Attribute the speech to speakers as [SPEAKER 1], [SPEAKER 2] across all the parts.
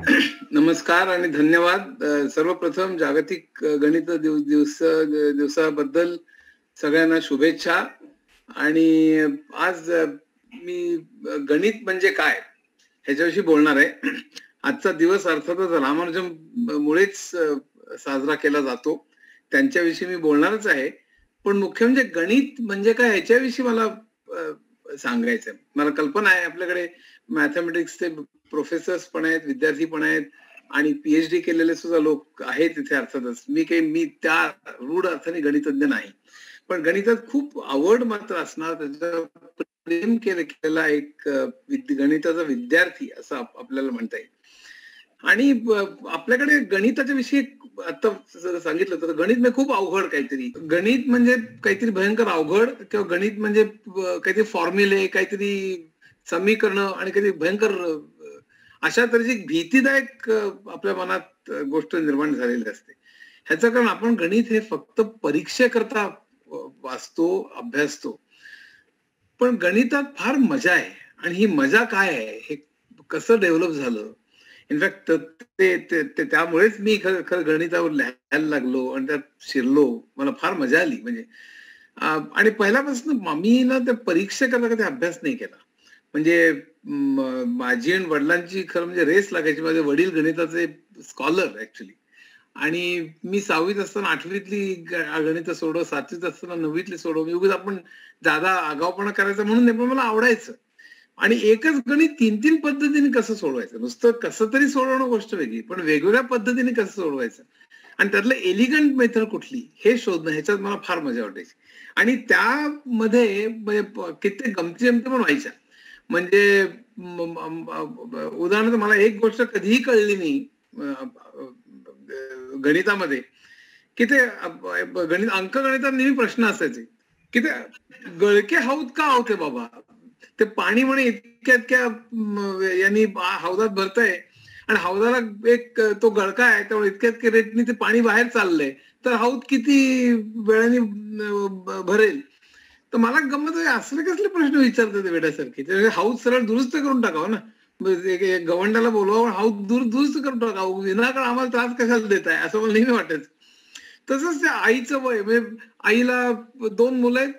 [SPEAKER 1] नमस्कार आणि धन्यवाद. सर्वप्रथम जागतिक गणित दिवसाबद्दल सगळ्यांना शुभेच्छा. आणि आज मी गणित म्हणजे काय ह्याच्याविषयी बोलणार आहे. आजचा दिवस अर्थातच रामानुजम मुळेच साजरा केला जातो, त्यांच्याविषयी मी बोलणारच आहे. पण मुख्य म्हणजे गणित म्हणजे काय ह्याच्याविषयी मला सांगायचं आहे. मला कल्पना आहे आपल्याकडे मॅथमॅटिक्सचे प्रोफेसर्स पण आहेत, विद्यार्थी पण आहेत आणि पीएचडी केलेले सुद्धा लोक आहेत तिथे. अर्थातच मी त्या रूढ अर्थाने गणितज्ञ नाही, पण गणितात खूप आवड मात्र असणार, त्याचं प्रेम केलेला एक गणिताचा विद्यार्थी असं आपल्याला म्हणता येईल. आणि आपल्याकडे गणिताच्या विषयी आता सांगितलं तर गणित म्हणजे खूप अवघड काहीतरी. गणित म्हणजे काहीतरी भयंकर अवघड, किंवा गणित म्हणजे काहीतरी फॉर्म्युले, काहीतरी समीकरणं आणि काहीतरी भयंकर अशा तऱ्हेची भीतीदायक आपल्या मनात गोष्ट निर्माण झालेली असते. ह्याचं कारण आपण गणित हे फक्त परीक्षेकरता वाचतो, अभ्यासतो. पण गणितात फार मजा आहे. आणि ही मजा काय आहे, हे कसं डेव्हलप झालं, इनफॅक्ट त्यामुळेच मी खरं गणितावर लिहायला लागलो आणि त्यात शिरलो. मला फार मजा आली. म्हणजे आणि पहिल्यापासून मी ना त्या परीक्षेकरता कधी अभ्यास नाही केला. म्हणजे माझी आणि वडिलांची खरं म्हणजे रेस लागायची. माझे वडील गणिताचे स्कॉलर ऍक्च्युली. आणि मी 6वीत असताना 8वीतली गणित सोडव, 7वीत असताना 9वीतली सोडव. मी उगाच आपण दादा आगावपणा करायचा म्हणून नाही, पण मला आवडायचं. आणि एकच गणित 3-3 पद्धतीने कसं सोडवायचं, नुसतं कसं तरी सोडवणं गोष्ट वेगळी, पण वेगवेगळ्या पद्धतीने कसं सोडवायचं आणि त्यातलं एलिगंट मेथड कुठली हे शोधणं, ह्याच्यात मला फार मजा वाटायची. आणि त्यामध्ये कित्येक गमती जमती पण व्हायच्या. म्हणजे उदाहरणार्थ मला एक गोष्ट कधीही कळली नाही गणितामध्ये, की ते अंकगणितात नेहमी प्रश्न असायचे की ते गळके हौद का होते बाबा. ते पाणी म्हणे इतक्या इतक्या यांनी हौदात भरतंय आणि हौदाला एक तो गळका आहे, त्यामुळे इतक्या इतक्या रेटनी ते पाणी बाहेर चाललंय, तर हौद किती वेळाने भरेल. तर मला गंमत असले कसले प्रश्न विचारतात ते वेड्यासारखे. हौद सरळ दुरुस्त करून टाकावं ना, गवंडाला बोलवावं, हौद दुरुस्त करून टाकावं, विनाकारण आम्हाला त्रास कशाला देत आहे, असं मला नेहमी वाटायचं. तसंच त्या आईचं वय, म्हणजे आईला 2 मुलं आहेत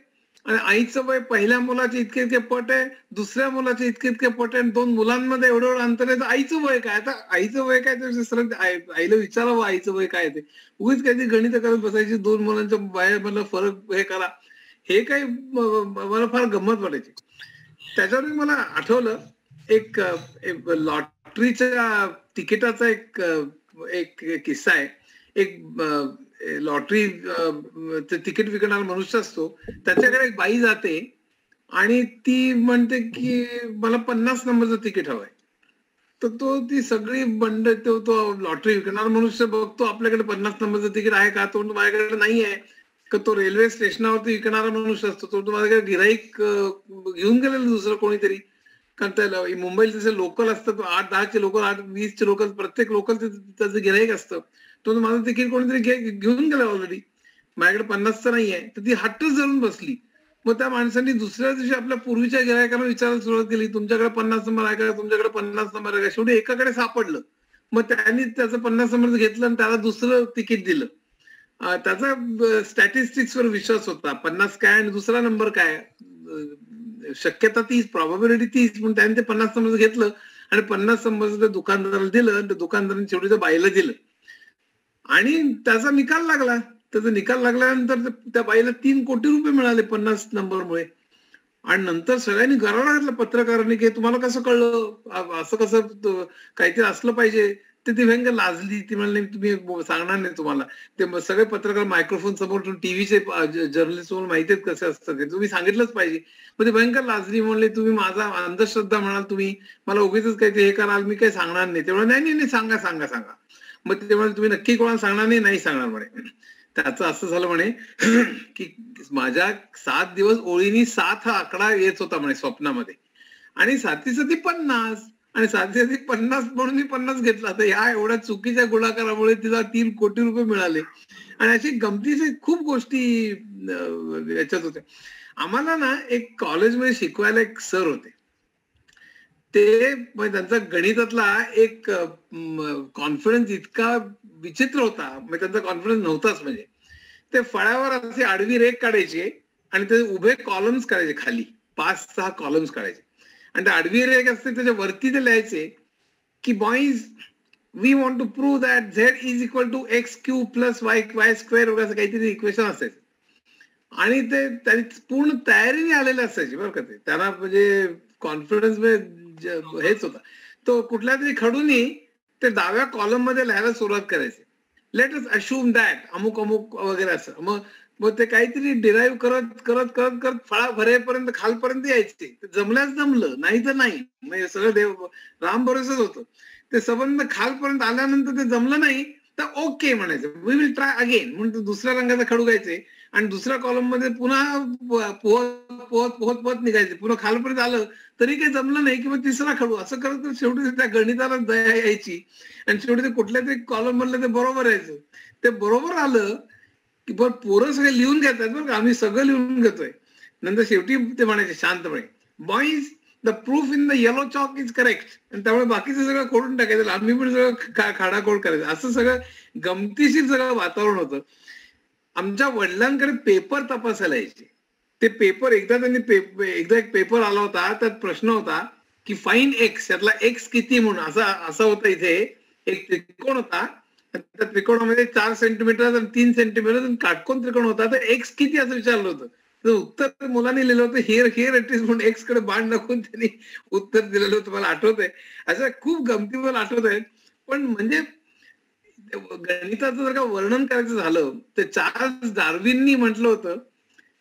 [SPEAKER 1] आणि आईचं वय पहिल्या मुलाचे इतके इतके पट आहे, दुसऱ्या मुलाचे इतके इतके पट आहे, 2 मुलांमध्ये एवढं एवढं अंतर आहे. तर आईचं वय काय? आता आईचं वय काय ते सरळ आईला विचारावं आईचं वय काय ते. उगीच काहीतरी गणित करत बसायची, 2 मुलांच्या वयामधला फरक हे करा, हे काही मला फार गंमत वाटायची. त्याच्यावर मला आठवलं एक लॉटरीच्या तिकिटाचा एक किस्सा आहे. एक लॉटरी तिकीट विकणारा मनुष्य असतो, त्याच्याकडे एक बाई जाते आणि ती म्हणते की मला 50 नंबरचं तिकीट हवंय. तर ती सगळी बंड तो लॉटरी विकणारा मनुष्य बघतो आपल्याकडे 50 नंबरचं तिकीट आहे का, तो माझ्याकडे नाही आहे. का तो रेल्वे स्टेशनावरती विकणारा मनुष्य असतो, तो माझ्याकडे गिराईक घेऊन गेलेलं दुसरं कोणीतरी. कारण त्याला मुंबईला जसे लोकल असतात, 8-10चे लोकल, 8-20चे लोकल, प्रत्येक लोकल त्याचं गिराईक असतं. तो माझं तिकीट कोणीतरी घेऊन गेला ऑलरेडी, माझ्याकडे 50चं नाही आहे. तर ती हट्टच धरून बसली. मग त्या माणसांनी दुसऱ्या दिवशी आपल्या पूर्वीच्या गिरायकांना विचारायला सुरुवात केली, तुमच्याकडे 50 नंबर आहे का, तुमच्याकडे 50 नंबर आहे का. शेवटी एकाकडे सापडलं. मग त्यांनी त्याचं 50 नंबरचं घेतलं आणि त्याला दुसरं तिकीट दिलं. त्याचा स्टॅटिस्टिक्स वर विश्वास होता, 50 काय आणि दुसरा नंबर काय, शक्यता 30, प्रॉबॅबिलिटी 30, पण त्याने ते 50 नंबरचं घेतलं आणि 50 नंबरचं ते दुकानदाराला दिलं आणि दुकानदाराने शेवटी त्या बाईला दिलं. आणि त्याचा निकाल लागला. त्याचा निकाल लागल्यानंतर त्या बाईला 3 कोटी रुपये मिळाले 50 नंबरमुळे. आणि नंतर सगळ्यांनी गराडा घातला पत्रकारांनी, की तुम्हाला कसं कळलं, असं कसं, काहीतरी असलं पाहिजे. ती भयंकर लाजली. ती म्हणली तुम्ही सांगणार नाही तुम्हाला. ते सगळे पत्रकार मायक्रोफोन समोर, टीव्हीचे जर्नलिस्ट तुम्हाला माहिती आहेत कसे असतात, तुम्ही सांगितलंच पाहिजे. मग ते भयंकर लाजली. म्हणले तुम्ही माझा अंधश्रद्धा म्हणाल, तुम्ही मला उगीच काहीतरी हे कराल, मी काही सांगणार नाही. तेव्हा नाही नाही सांगा सांगा सांगा. मग ते म्हणाले तुम्ही नक्की कोणाला सांगणार नाही. नाही सांगणार म्हणे. त्याचं असं झालं म्हणे की माझ्या 7 दिवस ओळीनी 7 हा आकडा येत होता म्हणे स्वप्नामध्ये, आणि 7 50 आणि 7 50 म्हणून मी 50 घेतला. तर ह्या एवढ्या चुकीच्या गुणाकारामुळे तिला 3 कोटी रुपये मिळाले. आणि अशी गमतीचे खूप गोष्टी याच्यात होत्या. आम्हाला ना एक कॉलेजमध्ये शिकवायला एक सर होते. ते त्यांचा गणितातला एक कॉन्फिडन्स इतका विचित्र होता, त्यांचा कॉन्फिडन्स नव्हताच. म्हणजे ते फळ्यावर असे आडवी रेख काढायचे आणि ते उभे कॉलम्स काढायचे, खाली 5-6 कॉलम्स काढायचे आणि ते आडवी रेख असते त्याच्या वरती ते लिहायचे की boys we want to prove that Z is equal to X Q plus Y square वगैरे काहीतरी इक्वेशन असायचं. आणि ते त्यांनी पूर्ण तयारीने आलेले असायचे बरं का. ते त्यांना म्हणजे कॉन्फिडन्स हेच होता. तो कुठल्या तरी खडूनी ते डाव्या कॉलम मध्ये लिहायला सुरुवात करायचे, लेट अस अश्युम दॅट अमुक अमुक वगैरे असं. मग ते काहीतरी डिराईव्ह करत करत करत करत फळा भरेपर्यंत खालपर्यंत यायचे. जमल्यास जमलं, नाही तर नाही. म्हणजे सगळं देव राम भरोसच होतं. ते संबंध खालपर्यंत आल्यानंतर ते जमलं नाही तर ओके म्हणायचं, वी विल ट्राय अगेन म्हणून दुसऱ्या रंगाचा खडू घ्यायचे आणि दुसऱ्या कॉलम मध्ये पुन्हा पोहत पोहत पोहत पोहत निघायचे. पुन्हा खालपर्यंत आलं तरी काही जमलं नाही की मग तिसरा खडू. असं करत शेवटी त्या गणिताला दया यायची आणि शेवटी ते कुठल्या तरी कॉलम मधलं ते बरोबर यायचं. ते बरोबर आलं की बरं पोरं सगळे लिहून घेतात बरं का, आम्ही सगळं लिहून घेतोय. नंतर शेवटी ते म्हणायचे शांतपणे, boys the proof in the yellow chalk is correct. आणि त्यामुळे बाकीचं सगळं खोडून टाकायचं, आम्ही पण सगळं खाडाखोड करायचं. असं सगळं गमतीशीर सगळं वातावरण होतं. आमच्या वडिलांकडे पेपर तपासायला यायचे. ते पेपर एकदा एक पेपर आला होता, त्यात प्रश्न होता की फाईन एक्स, यातला एक्स किती म्हणून. असा होता. इथे एक त्रिकोण होता, त्या त्रिकोणामध्ये 4 सेंटीमीटर आणि 3 सेंटीमीटर काटकोन त्रिकोण होता. तर एक्स किती असं विचारलं होतं. तर उत्तर मुलांनी लिहिलं होतं हिअर हिअर इट इज म्हणून एक्स कडे बाण दाखवून त्यांनी उत्तर दिलेलं होतं. मला आठवतंय. असं खूप गमती मला आठवत आहे. पण म्हणजे गणिताचं जर का वर्णन करायचं झालं तर चार्ल्स डार्विननी म्हटलं होतं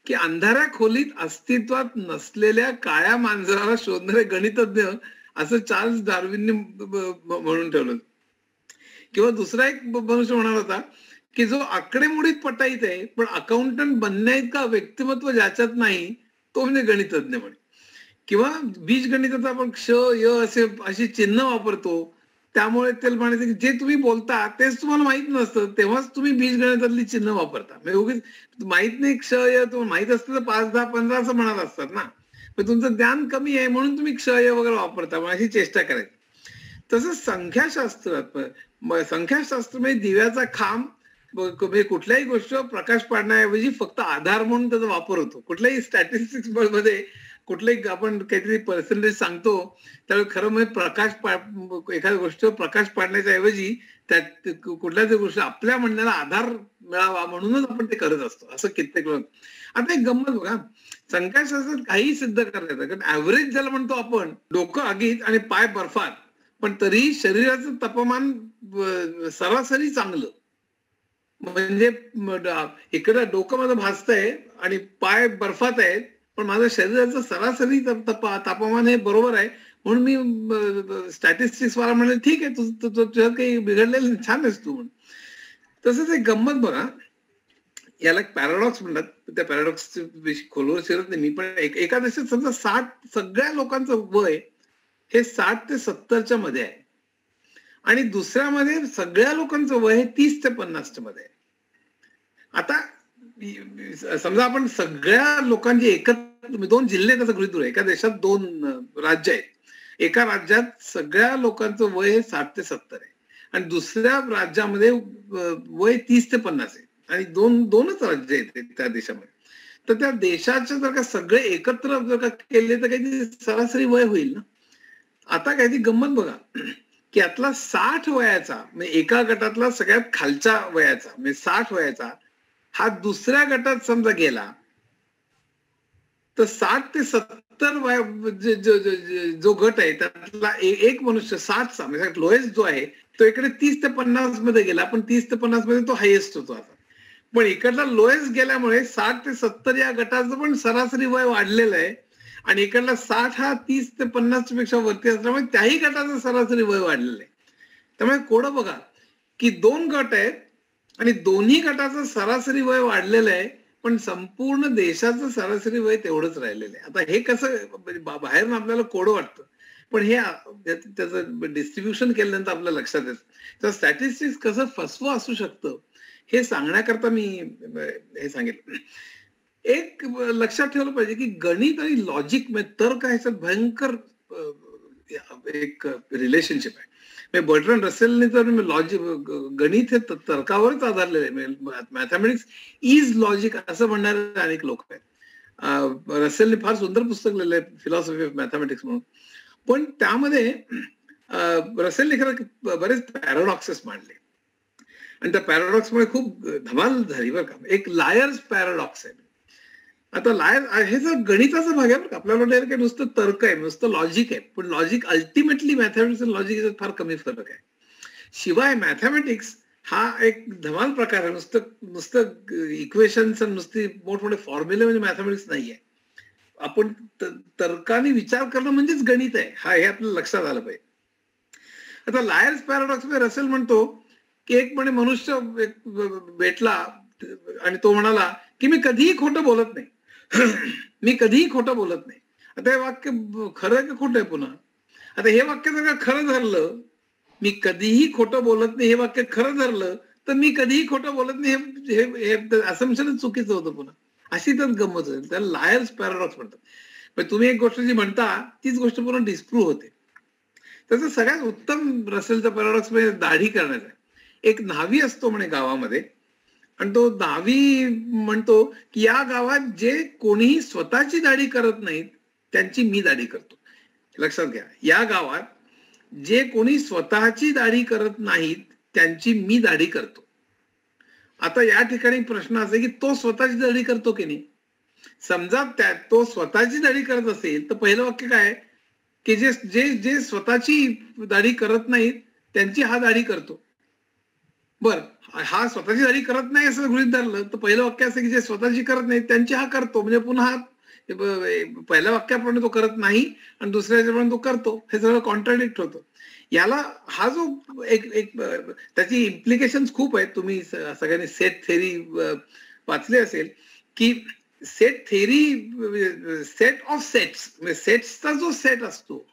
[SPEAKER 1] की अंधाऱ्या खोलीत अस्तित्वात नसलेल्या काळ्या मांजराला शोधणारे गणितज्ञ, असं चार्ल्स डार्विननी म्हणून ठेवलं. किंवा दुसरा एक मनुष्य म्हणाला होता की जो आकडेमोडीत पटाईत आहे पण अकाउंटंट बनण्याइतका व्यक्तिमत्व ज्याच्यात नाही तो म्हणजे गणितज्ञ म्हणे. किंवा बीजगणिताचा आपण क्ष य अशी चिन्ह वापरतो, त्यामुळे त्याला म्हणायचं की जे तुम्ही बोलता तेच तुम्हाला माहित नसतं, तेव्हाच तुम्ही बीजगणितातली चिन्ह वापरता. म्हणजे उगीच माहित नाही क्ष य, तुम्हाला माहित असतं तर 5, 10, 15 असं म्हणाल असतात ना. पण तुमचं ज्ञान कमी आहे म्हणून तुम्ही क्ष य वगैरे वापरता, अशी चेष्टा करायची. तसंच संख्याशास्त्रात, संख्याशास्त्र म्हणजे दिव्याचा खांब, म्हणजे कुठल्याही गोष्टीवर प्रकाश पाडण्याऐवजी फक्त आधार म्हणून त्याचा वापर होतो. कुठल्याही स्टॅटिस्टिक्स मध्ये कुठल्याही आपण काहीतरी पर्सेंटेज सांगतो त्यावेळी खरं म्हणजे एखाद्या गोष्टीवर प्रकाश पाडण्याच्या ऐवजी त्यात कुठल्याच गोष्टी आपल्या म्हणण्याला आधार मिळावा म्हणूनच आपण ते करत असतो. असं कित्येक लोक. आता एक गंमत बघा, संख्याशास्त्रात काही सिद्ध करता येतं. कारण ऍव्हरेज ज्याला म्हणतो आपण, डोकं आगीत आणि पाय बर्फात, पण तरी शरीराचं तापमान सरासरी चांगलं. म्हणजे इकडं डोकं माझं भाजतंय आणि पाय बर्फात आहेत, पण माझं शरीराचं सरासरी तापमान हे बरोबर आहे. म्हणून मी स्टॅटिस्टिक्स वाला म्हणजे ठीक आहे, तुझ्यात काही बिघडलेलं छान आहेस तू म्हणून. तसंच एक गंमत बघा, याला एक पॅराडॉक्स म्हणतात. त्या पॅराडॉक्स खोलवर शिरत नाही मी, पण एका देशात समजा 60 सगळ्या लोकांचं वय हे 60 ते 70च्या मध्ये आहे आणि दुसऱ्यामध्ये सगळ्या लोकांचं वय हे 30 ते 50च्या मध्ये आहे. आता समजा आपण सगळ्या लोकांची एकत्र 2 जिल्हे कसं गृहीत धरू, एका देशात 2 राज्य आहेत. एका राज्यात सगळ्या लोकांचं वय हे 60 ते 70 आहे आणि दुसऱ्या राज्यामध्ये वय 30 ते 50 आहे आणि दोनच राज्य आहेत त्या देशामध्ये. तर त्या देशाचे जर का सगळे एकत्र जर का केले तर काही सरासरी वय होईल ना. आता काही गंमत बघा की यातला 60 वयाचा म्हणजे एका गटातला सगळ्यात खालच्या वयाचा म्हणजे 60 वयाचा हा दुसऱ्या गटात समजा गेला तर 60 ते 70 वय जो गट आहे त्यातला एक मनुष्य 60चा म्हणजे लोएस्ट जो आहे तो इकडे 30 ते 50 मध्ये गेला, पण 30 ते 50 मध्ये तो हायेस्ट होतो आता. पण इकडला लोएस्ट गेल्यामुळे 60 ते 70 या गटाचं पण सरासरी वय वाढलेलं आहे आणि इकडला 60 हा 30 ते 50 पेक्षा वरती असल्यामुळे त्याही गटाचं सरासरी वय वाढलेलं आहे. त्यामुळे कोडं बघा की 2 गट आहेत आणि दोन्ही गटाचं सरासरी वय वाढलेलं आहे, पण संपूर्ण देशाचं सरासरी वय तेवढंच राहिलेलं आहे. आता हे कसं बाहेरून आपल्याला कोडं वाटतं, पण हे त्याचं डिस्ट्रीब्युशन केल्यानंतर आपल्या लक्षात येतं. तर स्टॅटिस्टिक्स कसं फसवं असू शकतं हे सांगण्याकरता मी हे सांगितलं. एक लक्षात ठेवलं पाहिजे की गणित आणि लॉजिक म्हणजे तर्क ह्याच्यात भयंकर एक रिलेशनशिप आहे. बर्ट्रंड रसेलने तर लॉजिक, गणित हे तर्कावरच आधारलेलं आहे, मॅथमॅटिक्स इज लॉजिक असं म्हणणारे अनेक लोक आहेत. रसेलने फार सुंदर पुस्तक लिहिलंय फिलॉसॉफी ऑफ मॅथमॅटिक्स म्हणून. पण त्यामध्ये रसेलने खरं बरेच पॅराडॉक्सेस मांडले आणि त्या पॅराडॉक्समुळे खूप धमाल झाली बरं का. एक लायर्स पॅराडॉक्स आहे. आता लायर हे जर गणिताचा भाग आहे बरं का. आपल्याला वाटतं की नुसतं तर्क आहे, नुसतं लॉजिक आहे, पण लॉजिक अल्टिमेटली मॅथमॅटिक्स आणि लॉजिक याच्यात फार कमी फरक आहे. शिवाय मॅथमॅटिक्स हा एक धमाल प्रकार आहे. नुसतं इक्वेशन्स आणि नुसती मोठमोठे फॉर्म्युले म्हणजे मॅथमॅटिक्स नाहीये. आपण तर्काने विचार करणं म्हणजेच गणित आहे, हे आपल्याला लक्षात आलं पाहिजे. आता लायर्स पॅराडॉक्स मध्ये रसेल म्हणतो की एक म्हणे मनुष्य भेटला आणि तो म्हणाला की मी कधीही खोटं बोलत नाही. मी कधीही खोटं बोलत नाही. आता हे वाक्य खरं आहे का खोटं आहे पुन्हा? आता हे वाक्य जर का खरं धरलं, मी कधीही खोटं बोलत नाही हे वाक्य खरं धरलं, तर मी कधीही खोटं बोलत नाही हे असम्पशनच चुकीचं होतं पुन्हा. अशी तर गंमत होईल. त्याला लायर्स पॅराडॉक्स म्हणतात. पण तुम्ही एक गोष्ट जी म्हणता तीच गोष्ट पुन्हा डिस्प्रूव्ह होते. त्याचं सगळ्यात उत्तम रसेलचा पॅराडॉक्स म्हणजे दाढी करण्याचा. एक न्हावी असतो म्हणे गावामध्ये आणि तो न्हावी म्हणतो की या गावात जे कोणीही स्वतःची दाढी करत नाहीत त्यांची मी दाढी करतो. लक्षात घ्या, या गावात जे कोणी स्वतःची दाढी करत नाहीत त्यांची मी दाढी करतो. आता या ठिकाणी प्रश्न असा की तो स्वतःची दाढी करतो की नाही. समजा तो स्वतःची दाढी करत असेल तर पहिलं वाक्य काय की जे जे जे स्वतःची दाढी करत नाहीत त्यांची हा दाढी करतो. बर, हा स्वतःची दाढी करत नाही असं गृहीत धरलं तर पहिलं वाक्य असं की जे स्वतःची करत नाही त्यांची हा करतो. म्हणजे पुन्हा पहिल्या वाक्याप्रमाणे तो करत नाही आणि दुसऱ्याप्रमाणे तो करतो. हे सगळं कॉन्ट्राडिक्ट होतं. याला हा जो एक त्याची इम्प्लिकेशन्स खूप आहेत. तुम्ही सगळ्यांनी सेट थेरी वाचली असेल की set theory set of sets, म्हणजे सेट्सचा जो सेट असतो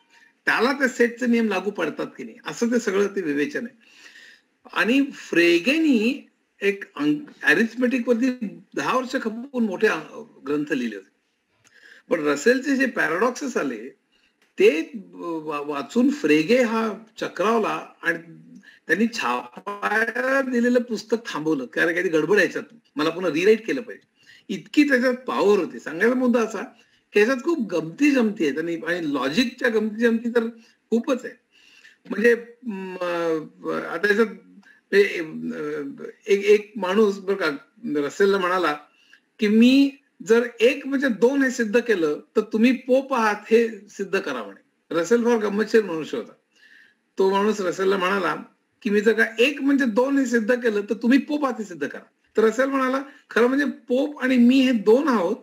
[SPEAKER 1] त्याला त्या सेटचे नियम लागू पडतात की नाही असं ते सगळं ते विवेचन आहे. आणि फ्रेगेनी एक अरिथमेटिक वरती 10 वर्ष खपून मोठे ग्रंथ लिहिले होते. पण रसेलचे जे पॅराडॉक्सेस आले ते वाचून फ्रेगे हा चक्रावला आणि त्यांनी छापायला दिलेलं पुस्तक थांबवलं. कारण काही गडबड याच्यात, मला पुन्हा रिराईट केलं पाहिजे. इतकी त्याच्यात पॉवर होती. सांगायला मुद्दा असा की याच्यात खूप गमती जमती आहेत आणि लॉजिकच्या गमती जमती तर खूपच आहे. म्हणजे आता याच्यात एक माणूस बरं का रसेलला म्हणाला की मी जर 1 म्हणजे 2 हे सिद्ध केलं तर तुम्ही पोप आहात हे सिद्ध करा म्हणे. रसेल फार गंमतशीर मनुष्य होता. तो माणूस रसेलला म्हणाला की मी जर का 1 म्हणजे 2 हे सिद्ध केलं तर तुम्ही पोप आहात हे सिद्ध करा. तर रसेल म्हणाला खरं म्हणजे पोप आणि मी हे 2 आहोत,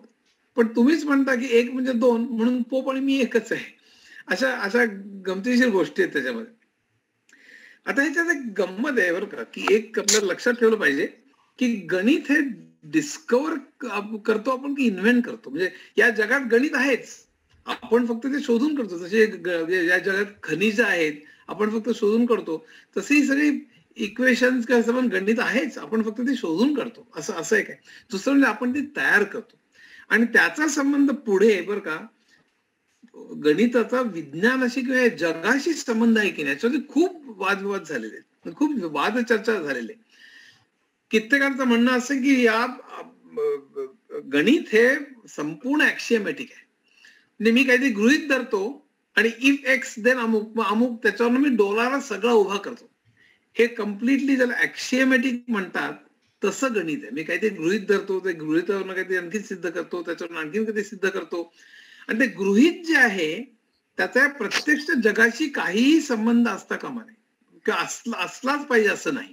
[SPEAKER 1] पण तुम्हीच म्हणता की 1 म्हणजे 2 म्हणून पोप आणि मी एकच आहे. अशा गमतीशीर गोष्टी आहेत त्याच्यामध्ये. आता ह्याच्यात एक गंमत आहे बरं का की एक आपल्याला लक्षात ठेवलं पाहिजे की गणित हे डिस्कवर करतो आपण की इन्व्हेंट करतो. म्हणजे या जगात गणित आहेच, आपण फक्त ते शोधून करतो. जसे या जगात खनिज आहेत आपण फक्त शोधून करतो, तशी सगळी इक्वेशन्स काय पण गणित आहेच, आपण फक्त ते शोधून करतो. असं एक आहे. दुसरं म्हणजे आपण ते तयार करतो आणि त्याचा संबंध पुढे बरं का गणिताचा विज्ञानाशी किंवा जगाशी संबंध आहे की नाही याच्यामध्ये खूप वादविवाद झालेले आहेत, खूप वादचर्चा झालेली आहे. कित्येकांचं म्हणणं असं की या गणित हे संपूर्ण ऍक्सियोमॅटिक आहे. म्हणजे मी काहीतरी गृहीत धरतो आणि इफ एक्स देन अमुक अमुक त्याच्यावर मी डोलारा सगळा उभा करतो. हे कम्प्लिटली ज्याला ऍक्सियोमॅटिक म्हणतात तसं गणित आहे. मी काहीतरी गृहीत धरतो, ते गृहीतावरून काहीतरी आणखी सिद्ध करतो, त्याच्यावरून आणखीन काहीतरी सिद्ध करतो आणि ते गृहीत जे आहे त्याचा प्रत्यक्ष जगाशी काहीही संबंध असता कामा नये किंवा असलाच पाहिजे असं नाही.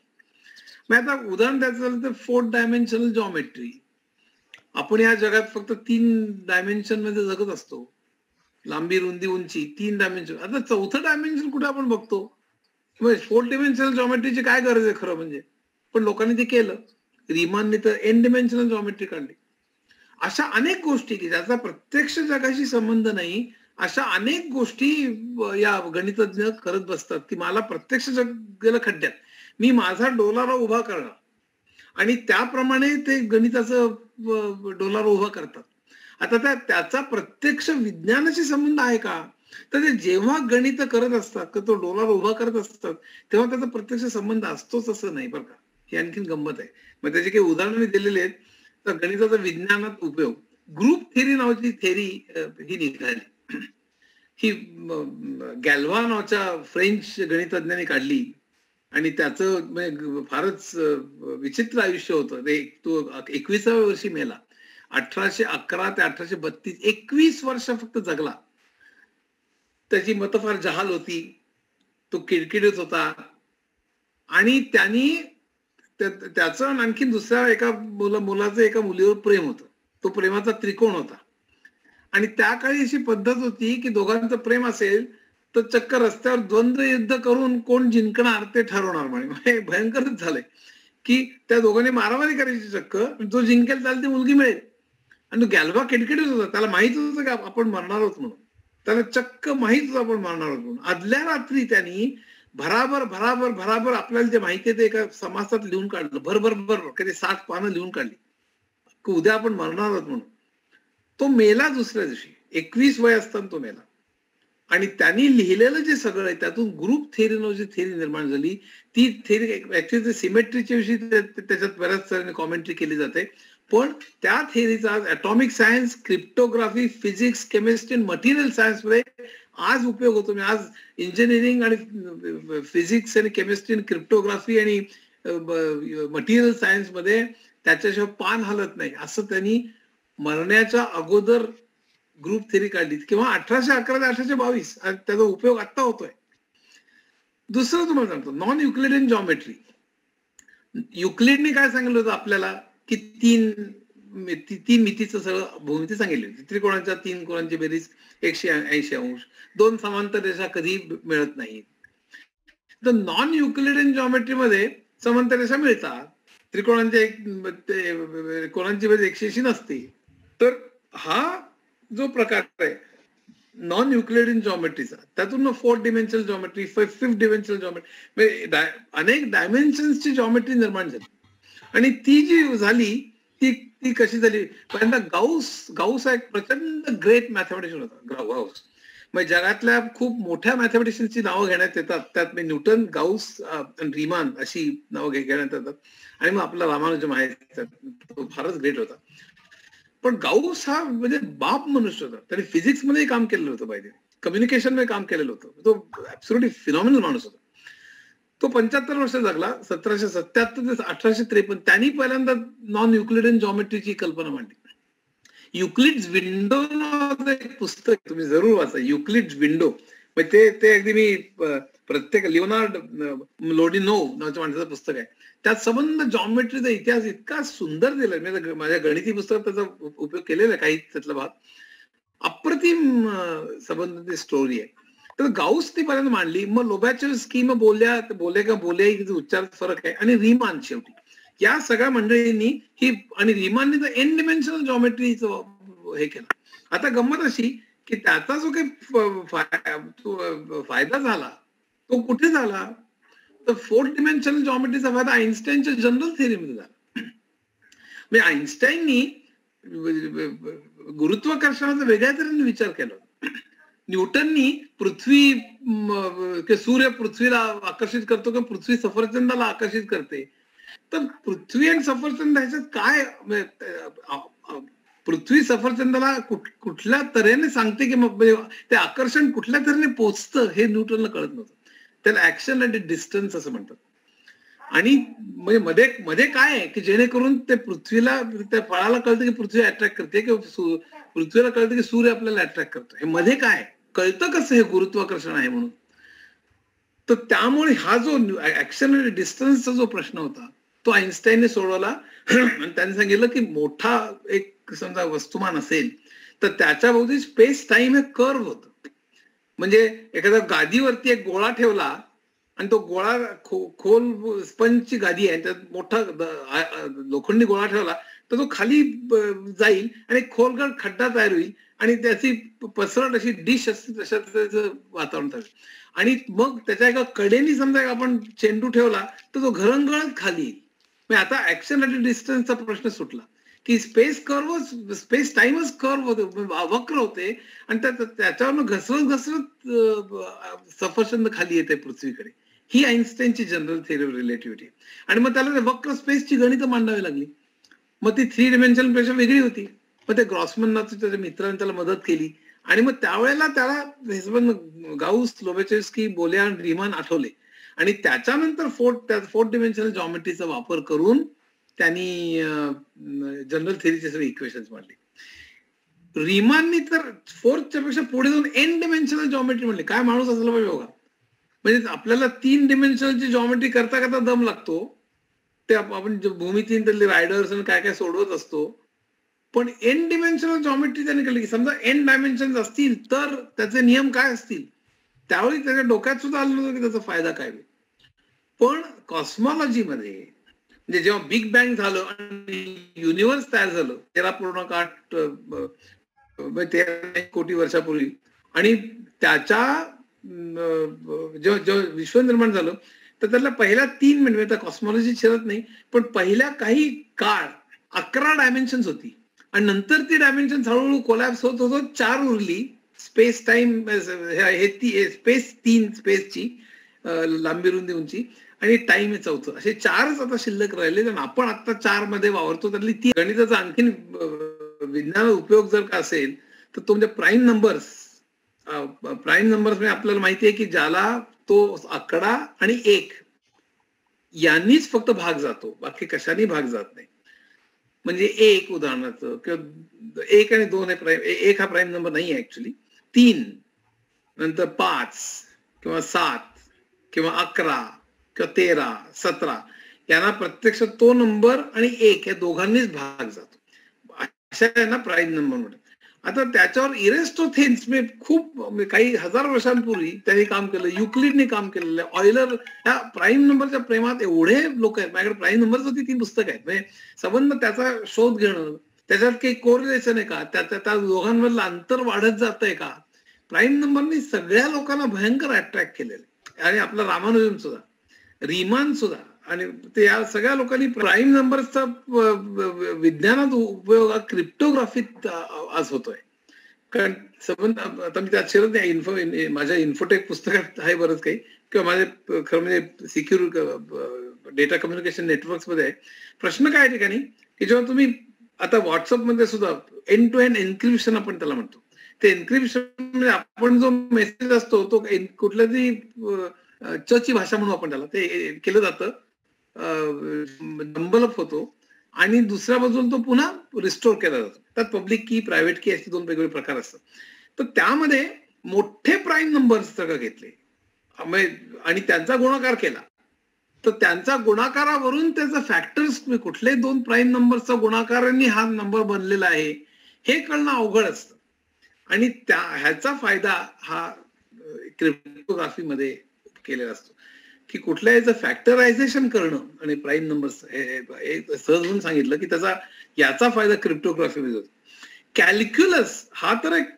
[SPEAKER 1] मग आता उदाहरण द्यायचं झालं तर 4 डायमेन्शनल जॉमेट्री. आपण या जगात फक्त 3 डायमेन्शन मध्ये जगत असतो. लांबी, रुंदी, उंची 3 डायमेन्शन. आता 4थं डायमेन्शन कुठे आपण बघतो? 4 डिमेन्शनल जॉमेट्रीची काय गरज आहे खरं म्हणजे, पण लोकांनी ते केलं. रिमानने तर एन डिमेन्शनल जॉमेट्री काढली. अशा अनेक गोष्टी की ज्याचा प्रत्यक्ष जगाशी संबंध नाही, अशा अनेक गोष्टी या गणितज्ञ करत बसतात की मला प्रत्यक्ष जग गेलं खड्ड्यात, मी माझा डोलारा उभा करणार आणि त्याप्रमाणे ते गणिताचं डोलारा उभा करतात. आता त्याचा प्रत्यक्ष विज्ञानाशी संबंध आहे का? तर ते जेव्हा गणित करत असतात तो डोलार उभा करत असतात तेव्हा त्याचा प्रत्यक्ष संबंध असतोच असं नाही बरं का. ही आणखीन गंमत आहे. मग त्याची काही उदाहरणं मी दिलेली आहेत. तर गणिताचा विज्ञानात उपयोग ग्रुप थेरी नावाची थेरी ही निघाली. ही गॅल्व्हा नावाच्या फ्रेंच गणितज्ञांनी काढली आणि त्याचं म्हणजे फारच विचित्र आयुष्य होतं. ते तो 21व्या वर्षी मेला. 1811 ते 1832 21 वर्ष फक्त जगला. त्याची मतं फार जहाल होती. तो किडकिडीत होता आणि त्यांनी त्याचं आणखी दुसऱ्या एका मुलाचं एका मुलीवर प्रेम होतं. तो प्रेमाचा त्रिकोण होता आणि त्या काळी अशी पद्धत होती की दोघांचं प्रेम असेल तर चक्क रस्त्यावर द्वंद्व युद्ध करून कोण जिंकणार ते ठरवणार म्हणे. भयंकरच झालंय की त्या दोघांनी मारामारी करायची चक्क. जो जिंकेल त्याला ती मुलगी मिळेल. आणि तो गॅल्व्हा किडकिडीत होता. त्याला माहित होतं की आपण मरणार आहोत म्हणून. त्याला चक्क माहित होतं आपण मरणार आहोत म्हणून. आदल्या रात्री त्यांनी भराभर आपल्याला जे माहिती आहे ते एका समासात लिहून काढलं. भर कधी 60 पानं लिहून काढली की उद्या आपण मरणार आहोत म्हणून. तो मेला दुसऱ्या दिवशी. 21 वय असताना तो मेला. आणि त्यांनी लिहिलेलं जे सगळं आहे त्यातून ग्रुप थेरी नावाची थेरी निर्माण झाली. ती थेरी ऍक्च्युअली सिमेट्रीच्या विषयी त्याच्यात बऱ्याच तऱ्हेने कॉमेंट्री केली जाते. पण त्या थेरीचा atomic science, cryptography, physics, chemistry, material science मध्ये आज उपयोग होतो. मी आज इंजिनिअरिंग आणि फिजिक्स आणि केमिस्ट्री आणि क्रिप्टोग्राफी आणि मटेरियल सायन्स मध्ये त्याच्याशिवाय पान हलत नाही असं त्यांनी मरण्याच्या अगोदर ग्रुप थेरी काढली किंवा 1811 ते 1822 त्याचा उपयोग आता होतोय. दुसरं तुम्हाला सांगतो नॉन युक्लिडियन जॉमेट्री. युक्लिडने काय सांगितलं होतं आपल्याला की तीन मितीचं सगळं भूमिती सांगितली होती. त्रिकोणाच्या 3 कोणांची बेरीज 180 अंश. 2 समांतर रेषा कधी मिळत नाहीत. तर नॉन युक्लिडियन जॉमेट्री मध्ये समांतर रेषा मिळतात. त्रिकोणांच्या कोणांची बेरीज 180 नसते. तर हा जो प्रकार आहे नॉन युक्लिडियन जॉमेट्रीचा त्यातून 4 डिमेन्शनल जॉमेट्री, 5 डिमेन्शनल जॉमेट्री अनेक डायमेन्शन्सची जॉमेट्री निर्माण झाली. आणि ती जी झाली ती कशी झाली. पहिल्यांदा गाऊस हा एक प्रचंड ग्रेट मॅथमॅटिशियन होता. गाऊस म्हणजे जगातल्या खूप मोठ्या मॅथमॅटिशियनची नावं घेण्यात येतात. त्यात न्यूटन, गाऊस, रीमान अशी नावं घेण्यात येतात. आणि मग आपला रामानुजम आहे तो फारच ग्रेट होता. पण गाऊस हा म्हणजे बाप मनुष्य होता. त्याने फिजिक्स मध्ये काम केलेलं होतं. पाहिजे कम्युनिकेशन मध्ये काम केलेलं होतं. तो ऍब्सोल्युटली फिनॉमिनल माणूस होता. तो 75 वर्ष जगला. 1777 ते 1853. त्यांनी पहिल्यांदा नॉन युक्लिडियन जॉमेट्रीची कल्पना मांडली. युक्लिड्स विंडो नावाचं एक पुस्तक तुम्ही जरूर वाचा. युक्लिड्स विंडो म्हणजे ते अगदी मी प्रत्येक लिओनार्ड लोडिनोव नावाच्या माणसाचं पुस्तक आहे. त्यात संबंध जॉमेट्रीचा इतिहास इतका सुंदर दिलाय. मी माझ्या गणिती पुस्तकात त्याचा उपयोग केलेला आहे काही त्यातला भाग. अप्रतिम संबंध स्टोरी आहे. तर गाऊस ती पर्यंत मांडली. मग लोबॅचेव स्कीम बोल्या उच्चारात फरक आहे. आणि रीमान शेवटी या सगळ्या मंडळींनी ही आणि रीमानने तर एन डिमेन्शनल जॉमेट्रीचं हे केलं. आता गंमत अशी की त्याचा जो काही फायदा झाला तो कुठे झाला तर 4 डिमेन्शनल जॉमेट्रीचा फायदा आईन्स्टाईनच्या जनरल थेअरीमध्ये झाला. म्हणजे आईन्स्टाईननी गुरुत्वाकर्षणाचा वेगळ्या तऱ्हेने विचार केला. न्यूटननी सूर्य पृथ्वीला आकर्षित करतो किंवा पृथ्वी सफरचंदाला आकर्षित करते. तर पृथ्वी आणि सफरचंद ह्याच्यात काय पृथ्वी सफरचंदाला कुठल्या तऱ्हेने सांगते की मग ते आकर्षण कुठल्या तऱ्हेने पोचतं हे न्यूटनला कळत नव्हतं. त्याला ऍक्शन अँड डिस्टन्स असं म्हणतात. आणि म्हणजे मध्ये काय आहे की जेणेकरून ते पृथ्वीला त्या फळाला कळतं की पृथ्वी अट्रॅक्ट करते किंवा पृथ्वीला कळतं की सूर्य आपल्याला अट्रॅक्ट करतो. हे मध्ये काय कळतं कसं हे गुरुत्वाकर्षण आहे म्हणून. तर त्यामुळे हा जो ऍक्शन अँड डिस्टन्सचा जो प्रश्न होता तो आईन्स्टाईनने सोडवला. आणि त्यांनी सांगितलं की मोठा एक समजा वस्तुमान असेल तर त्याच्या भोवती स्पेस टाइम हे कर्व होतं. म्हणजे एखाद्या गादीवरती एक गोळा ठेवला आणि तो गोळा खोल स्पंजची गादी आहे त्यात मोठा लोखंडी गोळा ठेवला तर तो खाली जाईल आणि खोलगड खड्डा तयार होईल आणि त्याची पसरट अशी डिश असते तशा त्याचं वातावरण तयार. आणि मग त्याच्या एका कडेने समजा आपण चेंडू ठेवला तर तो घरंगळत खाली येईल. आता ऍक्शन आणि डिस्टन्सचा प्रश्न सुटला की स्पेस टाइमच कर्व होते, वक्र होते आणि त्याच्यावरनं घसरत घसरत सफरचंद खाली येते पृथ्वीकडे. ही आईन्स्टाईनची जनरल थिअरी ऑफ रिलेटिव्हिटी. आणि मग त्याला वक्र स्पेसची गणितं मांडावी लागली. मग ती 3 डिमेन्शनल पेक्षा वेगळी होती. मग ते ग्रॉसमन त्याच्या मित्रांनी त्याला मदत केली आणि मग त्यावेळेला त्याला गाऊस, लोबेचेस्की, बोले आणि रीमन आठवले आणि त्याच्यानंतर फोर्थ डिमेन्शनल जॉमेट्रीचा वापर करून त्यांनी जनरल थिअरीचे सगळे इक्वेशन्स मांडले. रीमाननी तर फोर्थच्या पेक्षा पुढे जाऊन एन डिमेन्शनल जॉमेट्री म्हणले. काय माणूस असला पाहिजे बघा. म्हणजे आपल्याला 3 डिमेन्शनलची जॉमेट्री करता करता दम लागतो. ते आपण भूमितीतले रायडर्स आणि काय काय सोडवत असतो. पण एन डिमेन्शनल जॉमेट्री त्याने केली की समजा एन डायमेन्शन असतील तर त्याचे नियम काय असतील. त्यावेळी त्याच्या डोक्यात सुद्धा आलं नव्हतं की त्याचा फायदा काय होईल. पण कॉस्मॉलॉजीमध्ये म्हणजे जेव्हा बिग बँग झालं आणि युनिव्हर्स तयार झालं 13 कोटी वर्षापूर्वी आणि त्याच्या जेव्हा विश्व निर्माण झालं तर त्यातल्या पहिल्या 3 मिनिट कॉस्मॉलॉजी शिरत नाही पण पहिल्या काही काळ 11 डायमेन्शन्स होती आणि नंतर ती डायमेन्शन हळूहळू कोलॅप्स होत होत 4 उरली. स्पेस टाइम स्पेस 3 स्पेसची लांबी रुंदी उंची आणि टाइम हे 4th. असे 4च आता शिल्लक राहिले आणि आपण आता 4 मध्ये वावरतो. त्यातली ती गणिताचा आणखीन विज्ञान उपयोग जर का असेल तर तो म्हणजे प्राईम नंबर्स म्हणजे आपल्याला माहिती आहे की ज्याला तो आकडा आणि 1 यांनीच फक्त भाग जातो, बाकी कशाने भाग जात नाही. म्हणजे 1 उदाहरणार्थ किंवा 1 आणि 2 हे प्राईम, 1 हा प्राईम नंबर नाही आहे ऍक्च्युली. 3 नंतर 5 किंवा 7 किंवा 11 किंवा 13 17 यांना प्रत्यक्ष तो नंबर आणि 1 या दोघांनीच भाग जातो. अशा यांना प्राईम नंबर म्हणतात. आता त्याच्यावर इरेस्टोथेन्स खूप काही हजार वर्षांपूर्वी त्यांनी काम केलं. युक्लिडने काम केलेलं आहे. ऑयलर या प्राईम नंबरच्या प्रेमात एवढे लोक आहेत. माझ्याकडे प्राईम नंबरची 3 पुस्तकं आहेत. म्हणजे संबंध त्याचा शोध घेणं, त्याच्यात काही कोरिलेशन आहे का, त्या दोघांमधलं अंतर वाढत जातंय का. प्राईम नंबरनी सगळ्या लोकांना भयंकर अट्रॅक्ट केलेलं आणि आपला रामानुजन सुद्धा, रीमान सुद्धा आणि ते या सगळ्या लोकांनी प्राईम नंबरचा विज्ञानात उपयोग क्रिप्टोग्राफीत आज होतोय. कारण संबंध आता मी त्यात शिरत नाही. माझ्या इन्फोटेक पुस्तकात आहे बरंच काही किंवा माझे खरं म्हणजे सिक्युर डेटा कम्युनिकेशन नेटवर्क्स मध्ये आहे. प्रश्न काय ठिकाणी की जेव्हा तुम्ही आता व्हॉट्सअपमध्ये सुद्धा एंड टू एंड एन्क्रिप्शन आपण त्याला म्हणतो. ते एन्क्रिप्शन म्हणजे आपण जो मेसेज असतो तो कुठल्या तरी ची भाषा म्हणून आपण त्याला ते केलं जातं, डंबल अप होतो आणि दुसऱ्या बाजूला तो पुन्हा रिस्टोर केला जातो. त्यात पब्लिक की, प्रायव्हेट की असे 2 वेगवेगळे प्रकार असतात. तर त्यामध्ये मोठे प्राईम नंबर्स सगळं घेतले आणि त्यांचा गुणाकार केला. तर त्यांचा गुणाकारावरून त्याचा फॅक्टर्स कुठले 2 प्राईम नंबरचा गुणाकारांनी हा नंबर बनलेला आहे हे कळणं अवघड असतं. आणि ह्याचा फायदा हा क्रिप्टोग्राफीमध्ये केलेला असतो की कुठल्या याचं फॅक्टरायझेशन करणं आणि प्राईम नंबर सहज म्हणून सांगितलं की याचा फायदा क्रिप्टोग्राफीमध्ये होतो. कॅल्क्युलस हा तर एक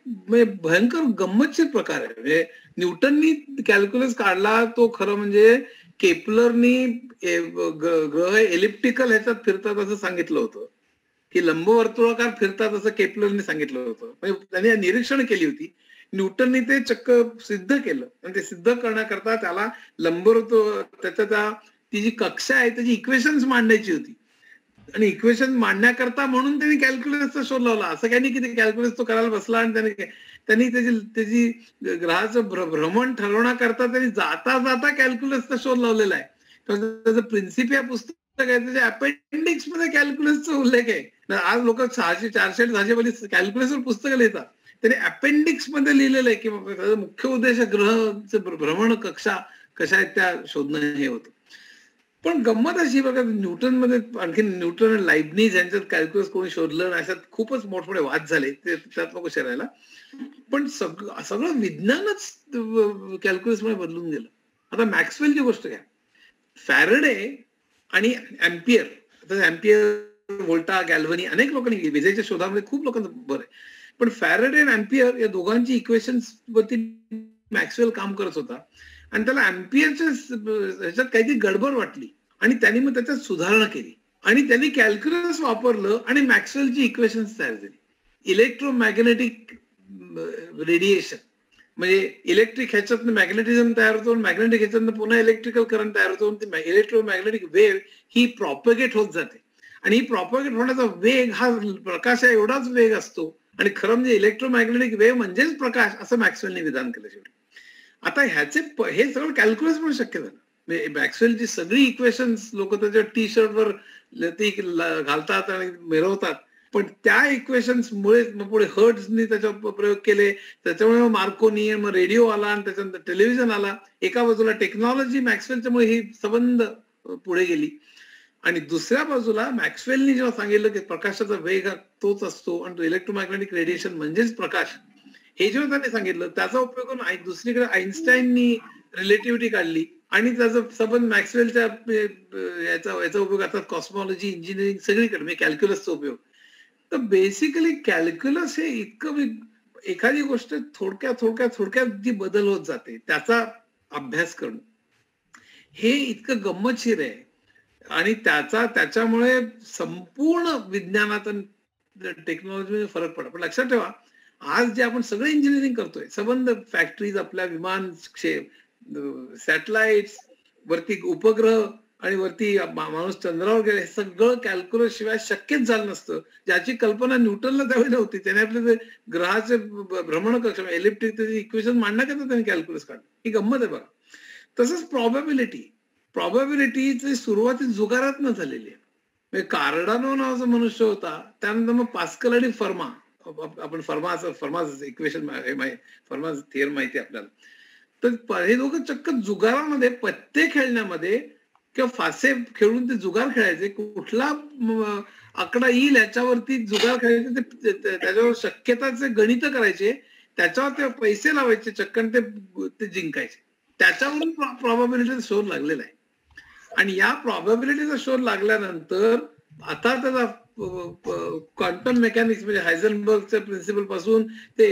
[SPEAKER 1] भयंकर गंमतशीर प्रकार आहे. म्हणजे न्यूटननी कॅल्क्युलस काढला तो खरं म्हणजे केपलरनी ग्रह एलिप्टिकल ह्याच्यात फिरतात असं सांगितलं होतं की लंबवर्तुळाकार फिरतात असं केपलरने सांगितलं होतं. म्हणजे त्यांनी निरीक्षण केली होती. न्यूटननी ते चक्क सिद्ध केलं आणि ते सिद्ध करण्याकरता त्याला त्याच्या ती जी कक्षा आहे त्याची इक्वेशन्स मांडायची होती आणि इक्वेशन मांडण्याकरता म्हणून त्यांनी कॅल्क्युलसचा शोध लावला. असं काही नाही की ते कॅल्क्युलस तो करायला बसला आणि त्यांनी त्याची ग्रहाचं भ्रमण ठरवण्याकरता त्यांनी जाता जाता कॅल्क्युलसचा शोध लावलेला आहे. त्याचं प्रिन्सिपिया पुस्तक आहे, त्याच्या अपेंडिक्स मध्ये कॅल्क्युलसचा उल्लेख आहे. आज लोक 600 400 600 कॅल्क्युलसवर पुस्तकं लिहितात. त्याने अपेंडिक्स मध्ये लिहिलेलं आहे की मुख्य उद्देश ग्रहाचं भ्रमण कक्षा कशा आहेत त्या शोधणं हे होतं. पण गंमत अशी बघा न्यूटन मध्ये आणखी न्यूटन आणि लाइबनीज यांच्यात कॅल्क्युलस कोणी शोधलं अशात खूपच मोठमोठे वाद झाले. त्यात नको शिरायला. पण सगळं विज्ञानच कॅल्क्युलस मध्ये बदलून गेलं. आता मॅक्सवेलची गोष्ट घ्या. फॅरेडे आणि एम्पियर, व्होल्टा, गॅल्व्हनी अनेक लोकांनी विजेच्या शोधामध्ये खूप लोकांचं बरं आहे. पण फॅरेडे आणि एम्पियर या दोघांची इक्वेशन्स वरती मॅक्सवेल काम करत होता आणि त्याला एम्पियरच्या ह्याच्यात काहीतरी गडबड वाटली आणि त्यांनी मग त्याच्यात सुधारणा केली आणि त्यांनी कॅल्क्युलस वापरलं आणि मॅक्सवेलची इक्वेशन्स तयार झाली. इलेक्ट्रोमॅग्नेटिक रेडिएशन म्हणजे इलेक्ट्रिक ह्याच्यातनं मॅग्नेटिझम तयार होतो, मॅग्नेटिक ह्याच्यातनं पुन्हा इलेक्ट्रिकल करंट तयार होतो. इलेक्ट्रोमॅग्नेटिक वेव्ह ही प्रॉपगेट होत जाते आणि ही प्रॉपगेट होण्याचा वेग हा प्रकाशा एवढाच वेग असतो. आणि खरं म्हणजे इलेक्ट्रोमॅग्नेटिक वेव्ह म्हणजेच प्रकाश असं मॅक्सवेलने विधान केलं शेवटी. आता ह्याचे हे सगळं कॅल्क्युलस पण शक्य झालं. मॅक्सवेलची सगळी इक्वेशन्स लोक त्याच्या टी शर्टवर ती घालतात आणि मिरवतात. पण त्या इक्वेशन्स मुळे पुढे हर्ट्झनी त्याच्यावर प्रयोग केले, त्याच्यामुळे मार्कोनी, मग रेडिओ आला आणि त्याच्यानंतर टेलिव्हिजन आला. एका बाजूला टेक्नॉलॉजी मॅक्सवेलच्यामुळे ही संबंध पुढे गेली आणि दुसऱ्या बाजूला मॅक्सवेलनी जेव्हा सांगितलं की प्रकाशाचा वेग हा तोच असतो आणि तो इलेक्ट्रोमॅग्नेटिक रेडिएशन म्हणजेच प्रकाश, हे जेव्हा त्यांनी सांगितलं त्याचा उपयोग करून दुसरीकडे आईन्स्टाईननी रिलेटिव्हिटी काढली आणि त्याचा संबंध मॅक्सवेलच्या याचा उपयोग आता कॉस्मॉलॉजी, इंजिनिअरिंग सगळीकडे म्हणजे कॅल्क्युलसचा उपयोग. तर बेसिकली कॅल्क्युलस हे इतकं एखादी गोष्ट थोडक्यात जी बदल होत जाते त्याचा अभ्यास करणं हे इतकं गंमतशीर आहे आणि त्याच्यामुळे संपूर्ण विज्ञानात टेक्नॉलॉजीमध्ये फरक पडतो. पण लक्षात ठेवा, आज जे आपण सगळे इंजिनिअरिंग करतोय, संबंध फॅक्टरीज, आपल्या विमान, सॅटेलाइट्स, वरती उपग्रह आणि वरती माणूस चंद्रावर गेले, हे सगळं कॅल्क्युलस शिवाय शक्यच झालं नसतं. ज्याची कल्पना न्यूटनला त्यावेळी नव्हती. त्याने आपले ग्रहाचे भ्रमण कक्ष इलेक्ट्रिक इक्वेशन मांडण्याकरता त्यांनी कॅल्क्युलस काढलं. ही गंमत आहे बघा. तसंच प्रॉबॅबिलिटीची सुरुवाती जुगारात झालेली आहे. म्हणजे कार्डानो नावाचा मनुष्य होता, त्यानंतर मग पास्कल आणि फर्मा, आपण फर्माचं इक्वेशन, फर्माचं थिअरम माहिती आपल्याला. तर हे लोक चक्क जुगारामध्ये, पत्ते खेळण्यामध्ये किंवा फासे खेळून ते जुगार खेळायचे. कुठला आकडा येईल याच्यावरती जुगार खेळायचे, त्याच्यावर शक्यताचे गणित करायचे, त्याच्यावर ते पैसे लावायचे चक्कन, ते जिंकायचे. त्याच्यावरून प्रॉबॅबिलिटीचा शोध लागलेला आहे. आणि या प्रॉबॅबिलिटीचा शोध लागल्यानंतर आता त्याचा क्वांटम मेकॅनिक्स म्हणजे हायझनबर्गच्या प्रिन्सिपल पासून ते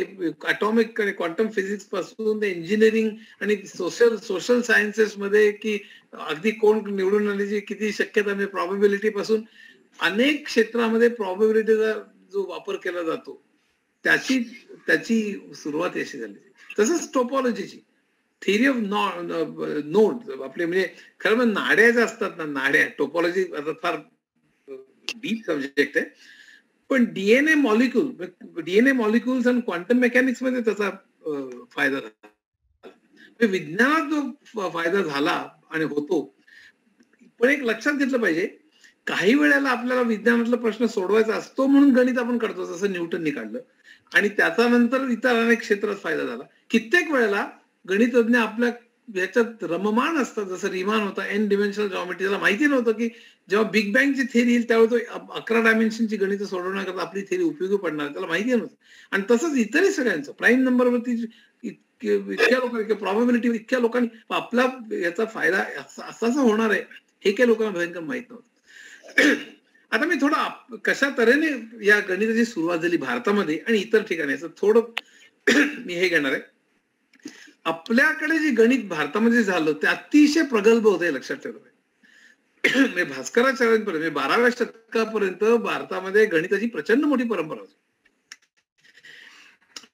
[SPEAKER 1] ॲटॉमिक आणि क्वांटम फिजिक्स पासून ते इंजिनिअरिंग आणि सोशल सायन्सेस मध्ये की अगदी कोण निवडून आण्याची किती शक्यता, म्हणजे प्रॉबॅबिलिटी पासून अनेक क्षेत्रामध्ये प्रॉबॅबिलिटीचा जो वापर केला जातो त्याची सुरुवात अशी झाली. तसंच टोपॉलॉजीची थिअरी ऑफ नोड आपले, म्हणजे खरं म्हणजे नाड्या ज्या असतात ना, नाड्या, टोपॉलॉजी फार डीप सब्जेक्ट आहे. पण डीएनए मॉलिक्युल्स आणि क्वांटम मेकॅनिक्स मध्ये त्याचा फायदा झाला. विज्ञानात जो फायदा झाला आणि होतो. पण एक लक्षात घेतलं पाहिजे, काही वेळेला आपल्याला विज्ञानातला प्रश्न सोडवायचा असतो म्हणून गणित आपण काढतो, जसं न्यूटननी काढलं, आणि त्याचा नंतर इतर अनेक क्षेत्रात फायदा झाला. कित्येक वेळेला गणितज्ञ आपल्या याच्यात रममाण असतात, जसं रिमान होता, एन डिमेन्शनल जॉमेट्री. त्याला माहिती नव्हतं की जेव्हा बिग बँगची थेरी येईल त्यावेळी तो 11 डायमेन्शनची गणित सोडवण्याकरता आपली थेरी उपयोगी पडणार, त्याला माहिती नव्हतं. आणि तसंच इतरही सगळ्यांचं प्राईम नंबरवरती इतक्या लोकांनी, प्रॉबॅबिलिटी इतक्या लोकांनी आपला याचा फायदा असा होणार आहे हे काही लोकांना भयंकर माहित नव्हतं. आता मी थोडा कशा तऱ्हेने या गणिताची सुरुवात झाली भारतामध्ये आणि इतर ठिकाणी असं थोडं मी हे घेणार आहे. आपल्याकडे जे गणित भारतामध्ये झालं ते अतिशय प्रगल्भ होते, लक्षात ठेवलं. म्हणजे भास्कराचार्यांपर्यंत, म्हणजे 12व्या शतकापर्यंत भारतामध्ये गणिताची प्रचंड मोठी परंपरा होती.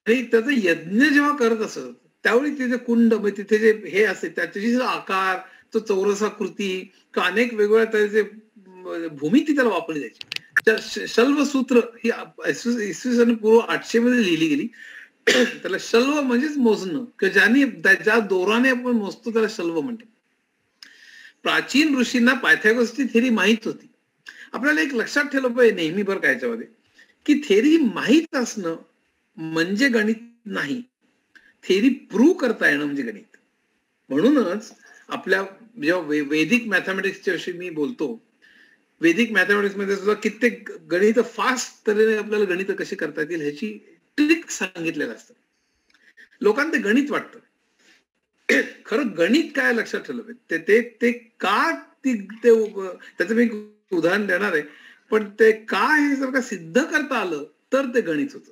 [SPEAKER 1] आणि त्याचा यज्ञ जेव्हा करत असत त्यावेळी तिथे कुंड, म्हणजे तिथे जे हे असे त्याचे आकार, तो चौरसाकृती किंवा अनेक वेगवेगळ्या त्याचे भूमिती त्याला वापरली जायची. शल्वसूत्र ही इसवी सन पूर्व 800 मध्ये लिहिली गेली. त्याला शल्व म्हणजेच मोजणं, किंवा ज्या दोराने आपण मोजतो त्याला शल्व म्हणतो. प्राचीन ऋषींना पायथागोरसची थेरी माहित होती. आपल्याला एक लक्षात ठेवलं पाहिजे नेहमी बरं का याच्यामध्ये, की थेरी माहित असणं म्हणजे गणित नाही, थेरी प्रूव्ह करता येणं म्हणजे गणित. म्हणूनच आपल्या जेव्हा वैदिक मॅथमॅटिक्सच्या विषयी मी बोलतो, वैदिक मॅथमॅटिक्स मध्ये सुद्धा कित्येक गणित फास्ट तऱ्हेने आपल्याला गणित कशी करता येतील ह्याची ट्रिक सांगितलेलं असतं. लोकांना ते गणित वाटतं, खरं गणित काय लक्षात ठेवलं पाहिजे. ते का त्याचं मी उदाहरण देणार आहे, पण ते का हे जर का सिद्ध करता आलं तर ते गणित होतं.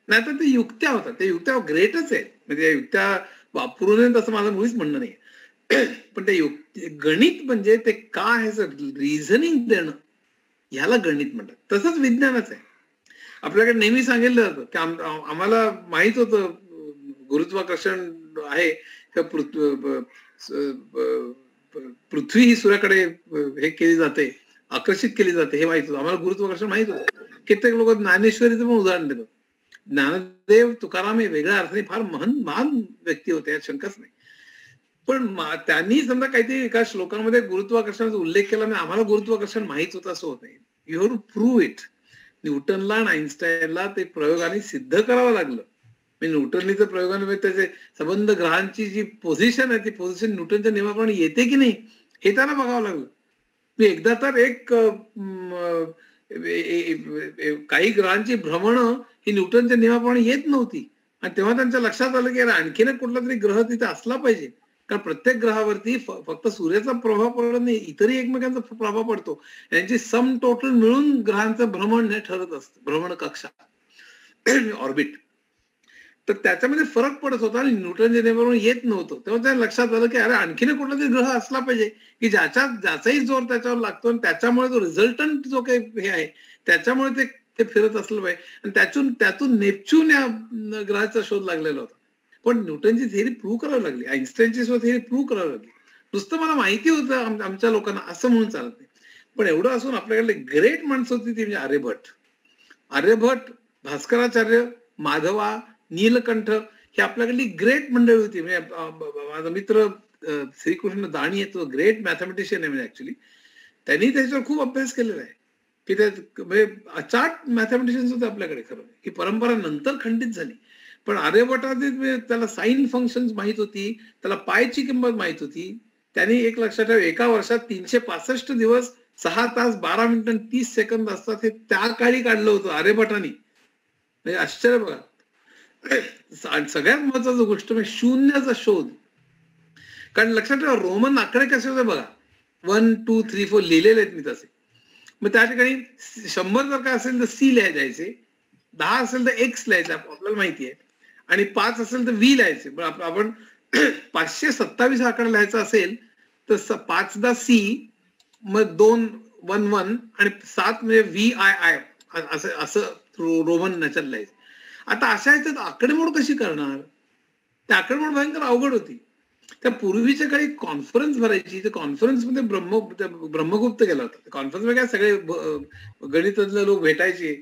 [SPEAKER 1] नाहीतर ते युक्त्या होतात. ते युक्त्या ग्रेटच आहेत, म्हणजे युक्त्या वापरू नये तसं माझं मुळीच म्हणणं नाही. पण ते गणित म्हणजे ते का ह्याचं रिझनिंग देणं ह्याला गणित म्हणतात. तसंच विज्ञानच आहे. आपल्याकडे नेहमी सांगितलं जातं की आम्हाला माहित होतं गुरुत्वाकर्षण आहे, पृथ्वी ही सूर्याकडे हे केली जाते, आकर्षित केली जाते, हे माहित होतं आम्हाला. गुरुत्वाकर्षण माहित होतं. कित्येक लोक ज्ञानेश्वरीचं पण उदाहरण देतात. ज्ञानदेव तुकाराम हे वेगळ्या अर्थाने फार महान व्यक्ती होते, यात शंकाच नाही. पण त्यांनी समजा काहीतरी एका श्लोकामध्ये गुरुत्वाकर्षणाचा उल्लेख केला नाही, आम्हाला गुरुत्वाकर्षण माहित होतं असं होत नाही. You have to prove it. न्यूटनला आणि आईन्स्टाईनला ते प्रयोगाने सिद्ध करावं लागलं. न्यूटननी तर प्रयोगाने त्याचे संबंध ग्रहांची जी पोझिशन आहे ती पोझिशन न्यूटनच्या नियमाप्रमाणे येते की नाही हे त्यांना बघावं लागलं. मी एकदा तर काही ग्रहांची भ्रमण ही न्यूटनच्या नियमाप्रमाणे येत नव्हती आणि तेव्हा त्यांच्या लक्षात आलं की आणखीन एक कुठला तरी ग्रह तिथे असला पाहिजे, कारण प्रत्येक ग्रहावरती फक्त सूर्याचा प्रभाव पडत नाही, इतरही एकमेकांचा प्रभाव पडतो. यांची सम टोटल मिळून ग्रहांचं भ्रमण हे ठरत असतं, भ्रमण कक्षा ऑर्बिट. तर त्याच्यामध्ये फरक पडत होता आणि न्यूटनच्या नियमाप्रमाणे येत नव्हतं. तेव्हा त्या लक्षात आलं की अरे आणखीन कुठला तरी ग्रह असला पाहिजे की ज्याचाही जोर त्याच्यावर लागतो आणि त्याच्यामुळे जो रिझल्टंट जो काही हे आहे त्याच्यामुळे ते फिरत असलं पाहिजे. आणि त्यातून नेपच्यून या ग्रहाचा शोध लागलेला होता. पण न्यूटनची थिअरी प्रूव्ह करावी लागली, आईन्स्टाईनची थिअरी प्रूव्ह करावी लागली. नुसतं मला माहिती होतं आमच्या लोकांना असं म्हणून चालत नाही. पण एवढं असून आपल्याकडे ग्रेट माणसं होती ती म्हणजे आर्यभट्ट, भास्कराचार्य, माधवा, नीलकंठ ही आपल्याकडली ग्रेट मंडळी होती. म्हणजे माझा मित्र श्रीकृष्ण दाणी आहे, तो ग्रेट मॅथमॅटिशियन आहे. म्हणजे ऍक्च्युली त्यांनी त्याच्यावर खूप अभ्यास केलेला आहे की म्हणजे अचाट मॅथमॅटिशियन्स होते आपल्याकडे. खरं ही परंपरा नंतर खंडित झाली. पण आर्यभट्टाने त्याला साइन फंक्शन माहित होती, त्याला पायची किंमत माहित होती. त्यांनी एक लक्षात ठेवा, एका वर्षात 365 दिवस 6 तास 12 मिनिटं 30 सेकंद असतात हे त्या काळी काढलं होतं आर्यभट्टाने. म्हणजे आश्चर्य बघा. सगळ्यात महत्वाची गोष्ट म्हणजे शून्याचा शोध. कारण लक्षात ठेवा रोमन आकडे कसे होते बघा, 1 2 3 4 लिहिलेले आहेत मी तसे. मग त्या ठिकाणी 100 जर का असेल तर सी लिहायचे, 10 असेल तर एक्स लिहायचं आपल्याला माहिती आहे, आणि 5 असेल तर व्ही लिहायचे. पण आपण 527 आकडा लिहायचा असेल तर 5 दा सी, मग 2 1 1 आणि 7 म्हणजे व्ही आय आय असं रोमन नॅचर लिहायचं. आता अशा ह्याच्यात आकडेमोड कशी करणार? त्या आकडेमोड भयंकर अवघड होती. त्या पूर्वीच्या काळी कॉन्फरन्स भरायची, त्या कॉन्फरन्समध्ये ब्रह्मगुप्त गेला होता. कॉन्फरन्स काय सगळे गणितातले लोक भेटायचे.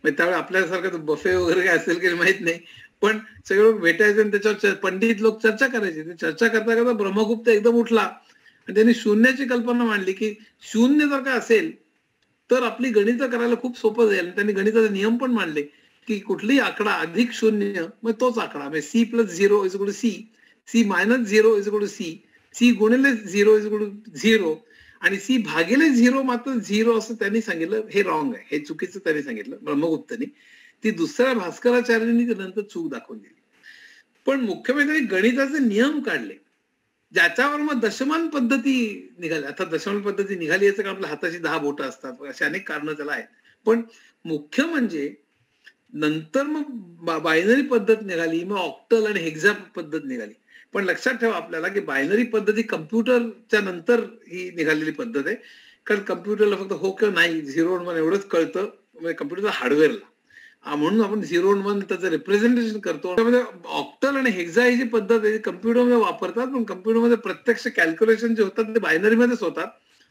[SPEAKER 1] त्यावेळी आपल्यासारखं बफे वगैरे काय असेल की माहित नाही, पण सगळे लोक भेटायचे आणि त्याच्यावर पंडित लोक चर्चा करायचे. चर्चा करता करता ब्रह्मगुप्त एकदम उठला आणि त्यांनी शून्याची कल्पना मांडली की शून्य जर का असेल तर आपली गणित करायला खूप सोपं जाईल. त्यांनी गणिताचे नियम पण मांडले की कुठलाही आकडा अधिक शून्य मग तोच आकडा, म्हणजे C plus 0 is equal to C, C minus 0 is equal to C, C गुणिले 0 इज इक्वल टू 0 आणि सी भागिले 0 मात्र 0 असं त्यांनी सांगितलं. हे रॉंग आहे, हे चुकीचं त्यांनी सांगितलं ब्रह्मगुप्तांनी. ती दुसऱ्या भास्कराचार्यांनी नंतर चूक दाखवून दिली. पण मुख्य म्हणजे गणिताचे नियम काढले ज्याच्यावर मग दशमान पद्धती निघाली. आता दशमान पद्धती निघाली याचं कारण आपल्या हाताची 10 बोटं असतात, अशी अनेक कारणं त्याला आहेत. पण मुख्य म्हणजे नंतर मग बायनरी पद्धत निघाली, मग ऑक्टल आणि हेक्सा पद्धत निघाली. पण लक्षात ठेवा आपल्याला की बायनरी पद्धती कम्प्युटरच्या नंतर ही निघालेली पद्धत आहे. कारण कम्प्युटरला फक्त हो किंवा नाही, 0 आणि 1 एवढंच कळतं, म्हणजे कम्प्युटरच्या हार्डवेअरला. म्हणून आपण 0 आणि 1 त्याचं रिप्रेझेंटेशन करतो. त्यामध्ये ऑक्टल आणि हेक्सा ही जी पद्धत आहे कम्प्युटरमध्ये वापरतात, पण कम्प्युटरमध्ये प्रत्यक्ष कॅल्क्युलेशन जे होतात ते बायनरीमध्येच होतात.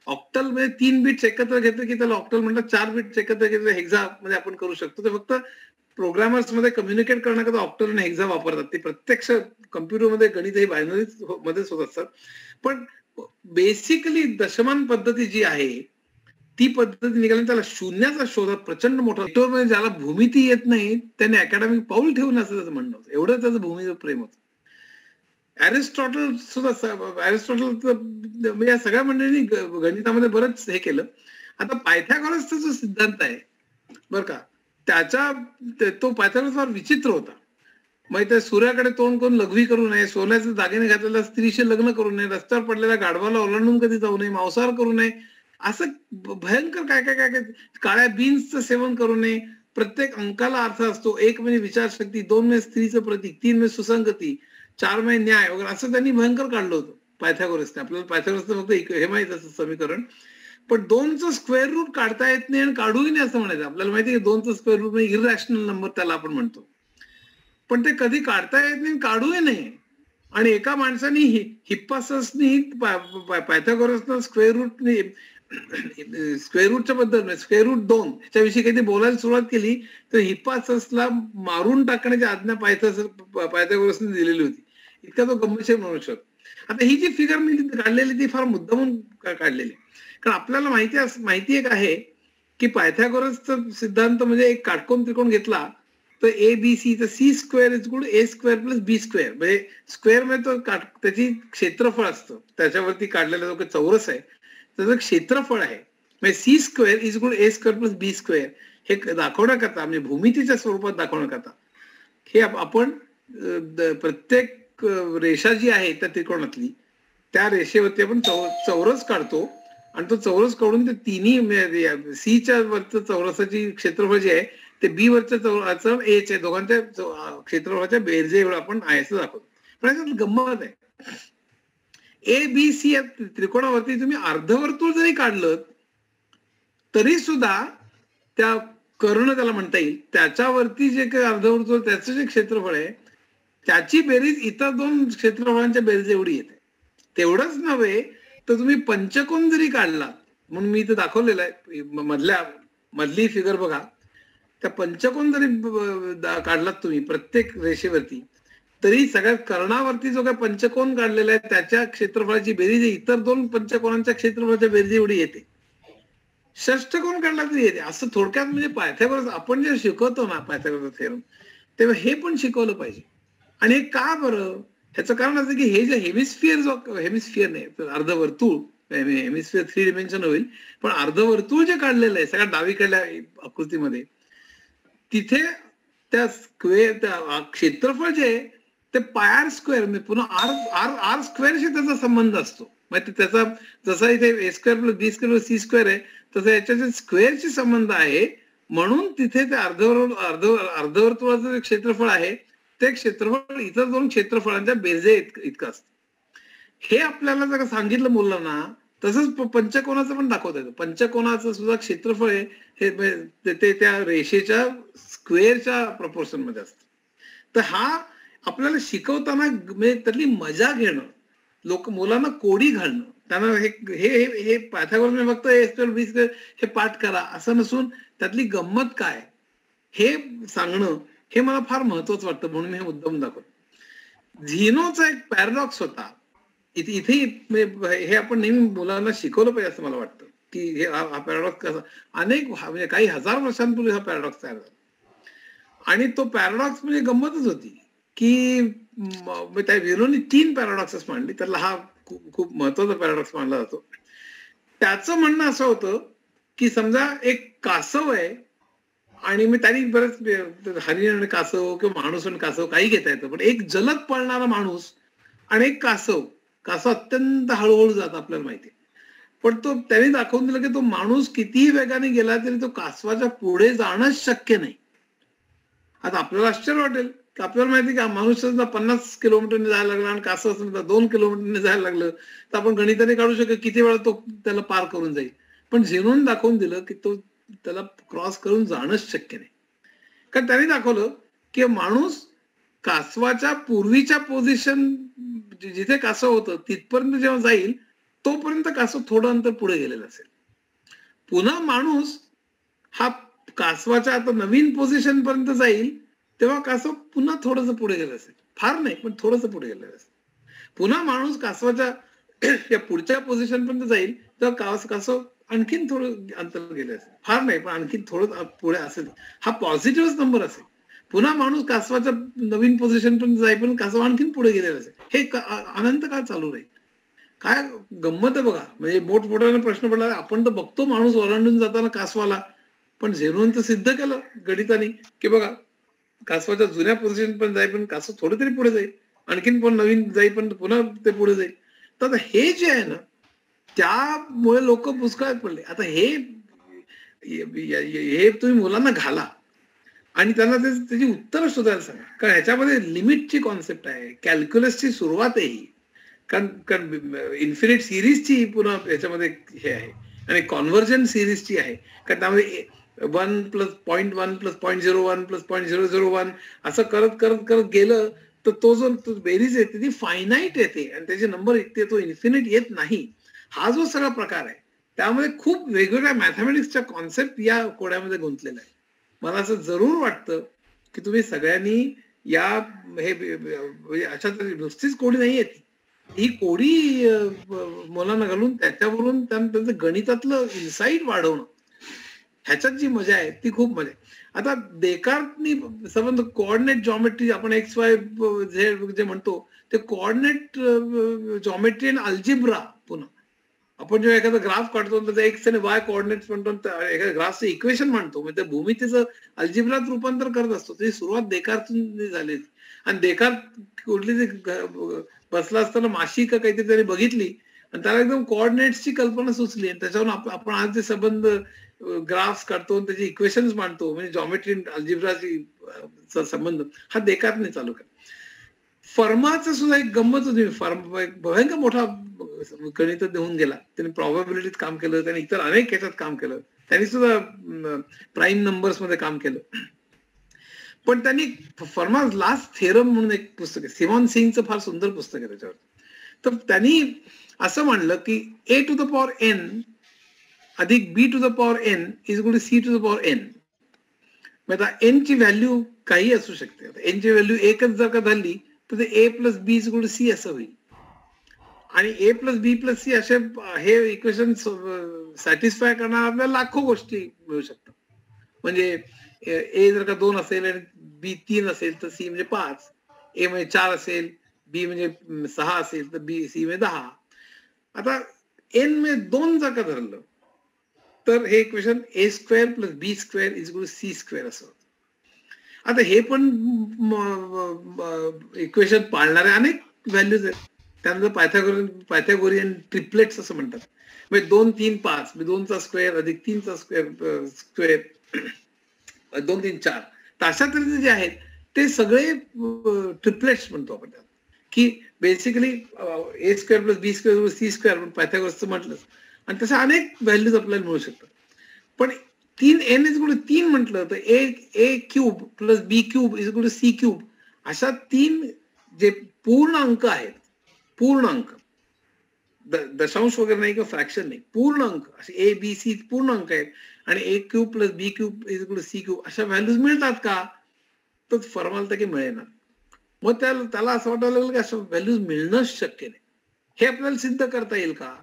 [SPEAKER 1] ऑक्टल मध्ये 3 बिट्स एकत्र घेतले की त्याला ऑक्टल म्हणतात, 4 बिट्स एकत्र घेतले हेक्सा मध्ये आपण करू शकतो. ते फक्त प्रोग्रामर्स मध्ये कम्युनिकेट करण्याकरता ऑक्टल आणि हेक्सा वापरतात. ते प्रत्यक्ष कम्प्युटरमध्ये गणित हे बायनरी मध्येच होत असतात. पण बेसिकली दशमान पद्धती जी आहे ती पद्धती निघाली, त्याला शून्याचा शोध प्रचंड मोठा. ज्याला भूमिती येत नाही त्याने अकॅडमिक पाऊल ठेवून असं त्याचं म्हणणं होतं. एवढं त्याचं भूमीवर प्रेम होतं. अरिस्टॉटल सुद्धा, अरिस्टॉटल या सगळ्या मंडळींनी गणितामध्ये बरंच हे केलं. आता पायथागोरसचा जो सिद्धांत आहे बर का, तो पायथागोरस फार विचित्र होता. मग त्या सूर्याकडे तोंड करून लघवी करू नये, सोन्याचे दागिने घातलेल्या स्त्रीशी लग्न करू नये, रस्त्यावर पडलेल्या गाढवाला ओलांडून कधी जाऊ नये, मांसाहार करू नये, असं भयंकर काय काय काय, काळ्या बीन्सचं सेवन करू नये, प्रत्येक अंकाला अर्थ असतो, 1 म्हणजे विचारशक्ती, 2 म्हणजे स्त्रीचं प्रतीक, 3 म्हणजे सुसंगती, 4 म्हणजे न्याय वगैरे, असं त्यांनी भयंकर काढलं होतं पायथागोरसने. आपल्याला पायथागोरसचं फक्त हे माहित असतं समीकरण. पण 2चं स्क्वेअर रूट काढता येत नाही आणि काढूही नाही असं म्हणायचं. आपल्याला माहिती आहे 2चं स्क्वेअर रूट म्हणजे इररॅशनल नंबर त्याला आपण म्हणतो. पण ते कधी काढता येत नाही, काढूही नाही. आणि एका माणसाने हिप्पाससनी पायथागोरसनं स्क्वेअर रूटच्या बद्दल स्क्वेअर रूट 2 ह्याच्याविषयी काही बोलायला सुरुवात केली तर हिप्पाससला मारून टाकण्याची आज्ञा पायथागोरसने दिलेली होती. इतका तो गंमतशीर मनुष्य. आता ही जी फिगर मी काढलेली ती फार मुद्दामून काढलेली, कारण आपल्याला माहिती एक आहे की पायथागोरसचा सिद्धांत म्हणजे एक काटकोन त्रिकोण घेतला तर ए बी सी तर C square is good A square plus B square, म्हणजे स्क्वेअर म्हणजे तो त्याची क्षेत्रफळ असतं, त्याच्यावरती काढलेला जो काही चौरस आहे त्याचं क्षेत्रफळ आहे. म्हणजे C square is good A square plus B square हे दाखवण्याकरता, म्हणजे भूमितीच्या स्वरूपात दाखवण्याकरता हे आपण प्रत्येक रेषा जी आहे त्या त्रिकोणातली त्या रेषेवरती आपण चौरस काढतो आणि तो चौरस काढून ते तिन्ही सीच्या वरचं चौरसाची क्षेत्रफळ जे आहे ते बी वरच्या चौरसाचं एच्या दोघांच्या क्षेत्रफळाच्या बेरजे एवढं आपण आहे असं दाखवतो. पण याच्यात गंमत आहे, ए बी सी या त्रिकोणावरती तुम्ही अर्धवर्तुळ जरी काढलं तरी सुद्धा त्या कर्ण त्याला म्हणता येईल त्याच्यावरती जे काही अर्धवर्तुळ त्याचं जे क्षेत्रफळ आहे त्याची बेरीज इतर दोन क्षेत्रफळांच्या बेरीज एवढी येते. तेवढंच नव्हे तर तुम्ही पंचकोन जरी काढला, म्हणून मी इथे दाखवलेलं आहे मधली फिगर बघा, त्या पंचकोन जरी काढलात तुम्ही प्रत्येक रेषेवरती तरी सगळ्यात कर्णावरती जो काही पंचकोन काढलेला आहे त्याच्या क्षेत्रफळाची बेरीज इतर दोन पंचकोनांच्या क्षेत्रफळाच्या बेरीज एवढी येते. षष्टकोन काढला तरी येते. असं थोडक्यात म्हणजे पायथागोरस आपण जे शिकवतो ना पायथागोरस थेरम तेव्हा हे पण शिकवलं पाहिजे. आणि हे का बरं, ह्याचं कारण असं की हे जे हेमिस्फिअर नाही अर्धवर्तुळ, हेमिस्फिअर 3 डिमेन्शन होईल, पण अर्धवर्तुळ जे काढलेलं आहे सगळ्यात डावीकडल्या आकृतीमध्ये तिथे त्या क्षेत्रफळ जे आहे ते पाय स्क्वेअर म्हणजे पुन्हा आर स्क्वेअरशी त्याचा संबंध असतो. म्हणजे त्याचा जसा इथे ए square plus B square C square आहे तसं याच्या स्क्वेअरशी संबंध आहे. म्हणून तिथे ते अर्धवर्तुळाचं जे क्षेत्रफळ आहे ते क्षेत्रफळ इतर दोन क्षेत्रफळांच्या बेरजे इतकं असतं. हे आपल्याला जर सांगितलं मुलांना तसंच पंचकोनाचं पण दाखवता येतं. पंचकोनाचं सुद्धा क्षेत्रफळ हे ते त्या रेषेच्या स्क्वेअरच्या प्रपोर्शन मध्ये असतं. तर हा आपल्याला शिकवताना म्हणजे त्यातली मजा घेणं, मुलांना कोडी घालणं, त्यांना हे पायथागोरस फक्त ए स्क्वेअर बी स्क्वेअर हे पाठ करा असं नसून त्यातली गंमत काय हे सांगणं हे मला फार महत्वाचं वाटतं. म्हणून मी हे मुद्दाम दाखवतो. झिनोचा एक पॅराडॉक्स होता. इथे हे आपण नेहमी मुलांना शिकवलं पाहिजे असं मला वाटतं की हे हा पॅराडॉक्स कसा म्हणजे काही हजार वर्षांपूर्वी हा पॅराडॉक्स तयार झाला. आणि तो पॅराडॉक्स म्हणजे गंमतच होती की त्या विनोनी 3 पॅराडॉक्सेस मांडली, त्यातला हा खूप महत्वाचा पॅराडॉक्स मानला जातो. त्याचं म्हणणं असं होतं की समजा एक कासव आहे आणि मी त्यांनी बरेच हरिण आणि कासव किंवा माणूस आणि कासव काही घेता येतं, पण एक जलद पळणारा माणूस आणि एक कासव अत्यंत हळूहळू जात आपल्याला माहिती आहे. पण त्यांनी दाखवून दिलं की तो माणूस कितीही वेगाने गेला तरी तो कासवाच्या पुढे जाणंच शक्य नाही. आता आपल्याला आश्चर्य वाटेल की आपल्याला माहिती का माणूस 50 किलोमीटरने जायला लागला आणि कासव समजा 2 किलोमीटरने जायला लागलं तर आपण गणिताने काढू शकतो किती वेळा तो त्याला पार करून जाईल. पण झेनोने दाखवून दिलं की त्याला क्रॉस करून जाणंच शक्य नाही. कारण त्यांनी दाखवलं की माणूस कासवाच्या पूर्वीच्या पोझिशन जिथे कासव होतं तिथपर्यंत जेव्हा जाईल तोपर्यंत कासव थोडं अंतर पुढे गेलेलं असेल. पुन्हा माणूस हा कासवाच्या आता नवीन पोझिशन पर्यंत जाईल तेव्हा कासव पुन्हा थोडंसं पुढे गेलं असेल, फार नाही पण थोडंसं पुढे गेलेलं असेल. पुन्हा माणूस कासवाच्या या पुढच्या पोझिशन पर्यंत जाईल तेव्हा कासव आणखीन थोडं अंतर गेले असेल, फार नाही पण आणखीन थोडं पुढे असेल. हा पॉझिटिव्ह नंबर असेल. पुन्हा माणूस कासवाच्या नवीन पोझिशन पर्यंत जाईपर्यंत कासव आणखीन पुढे गेलेला असेल. हे अनंत काळ चालू राहील. काय गंमत आहे बघा. म्हणजे मोठमोठ्याने प्रश्न पडला, आपण तर बघतो माणूस ओलांडून जाताना कासवाला, पण झेनोने तर सिद्ध केलं गणिताने की बघा कासवाच्या जुन्या पोझिशन पण जाईपर्यंत कासव थोडं तरी पुढे जाईल, आणखीन पण नवीन जाईपर्यंत पुन्हा ते पुढे जाईल. तर हे जे आहे ना त्यामुळे लोक पुष्कळात पडले. आता हे तुम्ही मुलांना घाला आणि त्यांना त्याची उत्तरं शोधायला सांगा, कारण ह्याच्यामध्ये लिमिटची कॉन्सेप्ट आहे, कॅल्क्युलसची सुरुवात आहे ही, कारण इन्फिनिट सिरीजची पुन्हा याच्यामध्ये हे आहे. आणि कॉन्व्हर्जन सिरीजची आहे, कारण त्यामध्ये 1 प्लस 0.1 प्लस 0.01 प्लस 0.001 असं करत करत करत गेलं तर तो जो बेरीज येते ती फायनाईट येते आणि त्याचे नंबर इतके तो इन्फिनिट येत नाही. हा जो सगळा प्रकार आहे त्यामध्ये खूप वेगवेगळ्या मॅथमॅटिक्सच्या कॉन्सेप्ट या कोड्यामध्ये गुंतलेला आहे. मला असं जरूर वाटतं की तुम्ही सगळ्यांनी या हे अशा नुसतीच कोडी नाही येते, ही कोडी मुलांना घालून त्याच्यावरून त्यांचं गणितातलं इन्साईट वाढवणं, ह्याच्यात जी मजा आहे ती खूप मजा आहे. आता देकार्तनी संबंध कोऑर्डिनेट जॉमेट्री आपण एक्स वाय झेड जे म्हणतो ते कोऑर्डिनेट जॉमेट्री आणि अल्जिब्रा. पुन्हा आपण जेव्हा एखादा ग्राफ काढतो तर एक्स आणि वाय कोऑर्डिनेट्स म्हणतो, एखाद्या ग्राफचं इक्वेशन म्हणतो, म्हणजे भूमितीचं अल्जिब्रात रूपांतर करत असतो. ती सुरुवात देकार्तून झाली. आणि देकार्त कुठली बसला असताना माशी का काहीतरी त्याने बघितली आणि त्याला एकदम कोऑर्डिनेट्सची कल्पना सुचली आणि त्याच्यावरून आपण आज जे संबंध ग्राफ्स काढतो त्याचे इक्वेशन्स मांडतो, म्हणजे जॉमेट्री अल्जिब्राची संबंध हा देकार्तने चालू केला. फर्माचं सुद्धा एक गंमत होती. एक भयंकर मोठा गणितज्ञ होऊन गेला. त्यांनी प्रॉबॅबिलिटीत काम केलं, त्यांनी इतर अनेक याच्यात काम केलं, त्यांनी सुद्धा प्राईम नंबर्स मध्ये काम केलं. पण त्यांनी फर्माज लास्ट थेरम म्हणून एक पुस्तक आहे, सिमॉन सिंगचं फार सुंदर पुस्तक आहे त्याच्यावर. तर त्यांनी असं म्हणलं की a to the power n अधिक b to the power n is equal to c to the power n. आता n ची व्हॅल्यू काही असू शकते. n ची व्हॅल्यू एकच जर का झाली तर ते a plus B is equal to c असं होईल. आणि a plus B plus C असे हे इक्वेशन सॅटिस्फाय करणार आपल्याला लाखो गोष्टी मिळू शकतात. म्हणजे a जर का 2 असेल आणि b 3 असेल तर c म्हणजे 5, a म्हणजे 4 असेल, b म्हणजे 6 असेल तर c म्हणजे 10. आता n म्हणजे 2 जर का धरलं तर हे equation a square plus B square is equal to C square असं होतं. आता हे पण इक्वेशन पाळणारे अनेक व्हॅल्यूज आहेत. त्यानंतर पायथागोरियन ट्रिपलेट्स असं म्हणतात. म्हणजे 2 3 5 2चा स्क्वेअर अधिक 3चा स्क्वेअर 2 3 4 तर अशा तऱ्हेचे जे आहेत ते सगळे ट्रिपलेट्स म्हणतो आपण त्यात, की बेसिकली ए square plus B square C square पण पायथागोरसचं म्हटलं. आणि तशा अनेक व्हॅल्यूज आपल्याला मिळू शकतात. पण 3 n इज इक्वल टू 3 म्हटलं तर a cube plus b cube is equal to c cube अशा 3 जे पूर्ण अंक आहेत, पूर्ण अंक, दशांश वगैरे नाही किंवा फ्रॅक्शन नाही, पूर्ण अंक असे ए बी सी पूर्ण अंक आहेत आणि a cube plus b cube is equal to c cube values व्हॅल्यूज मिळतात का? तर फर्माला तर काही मिळेना. मग त्याला असं वाटायला लागलं की अशा व्हॅल्यूज मिळणंच शक्य नाही. हे आपल्याला सिद्ध करता येईल का?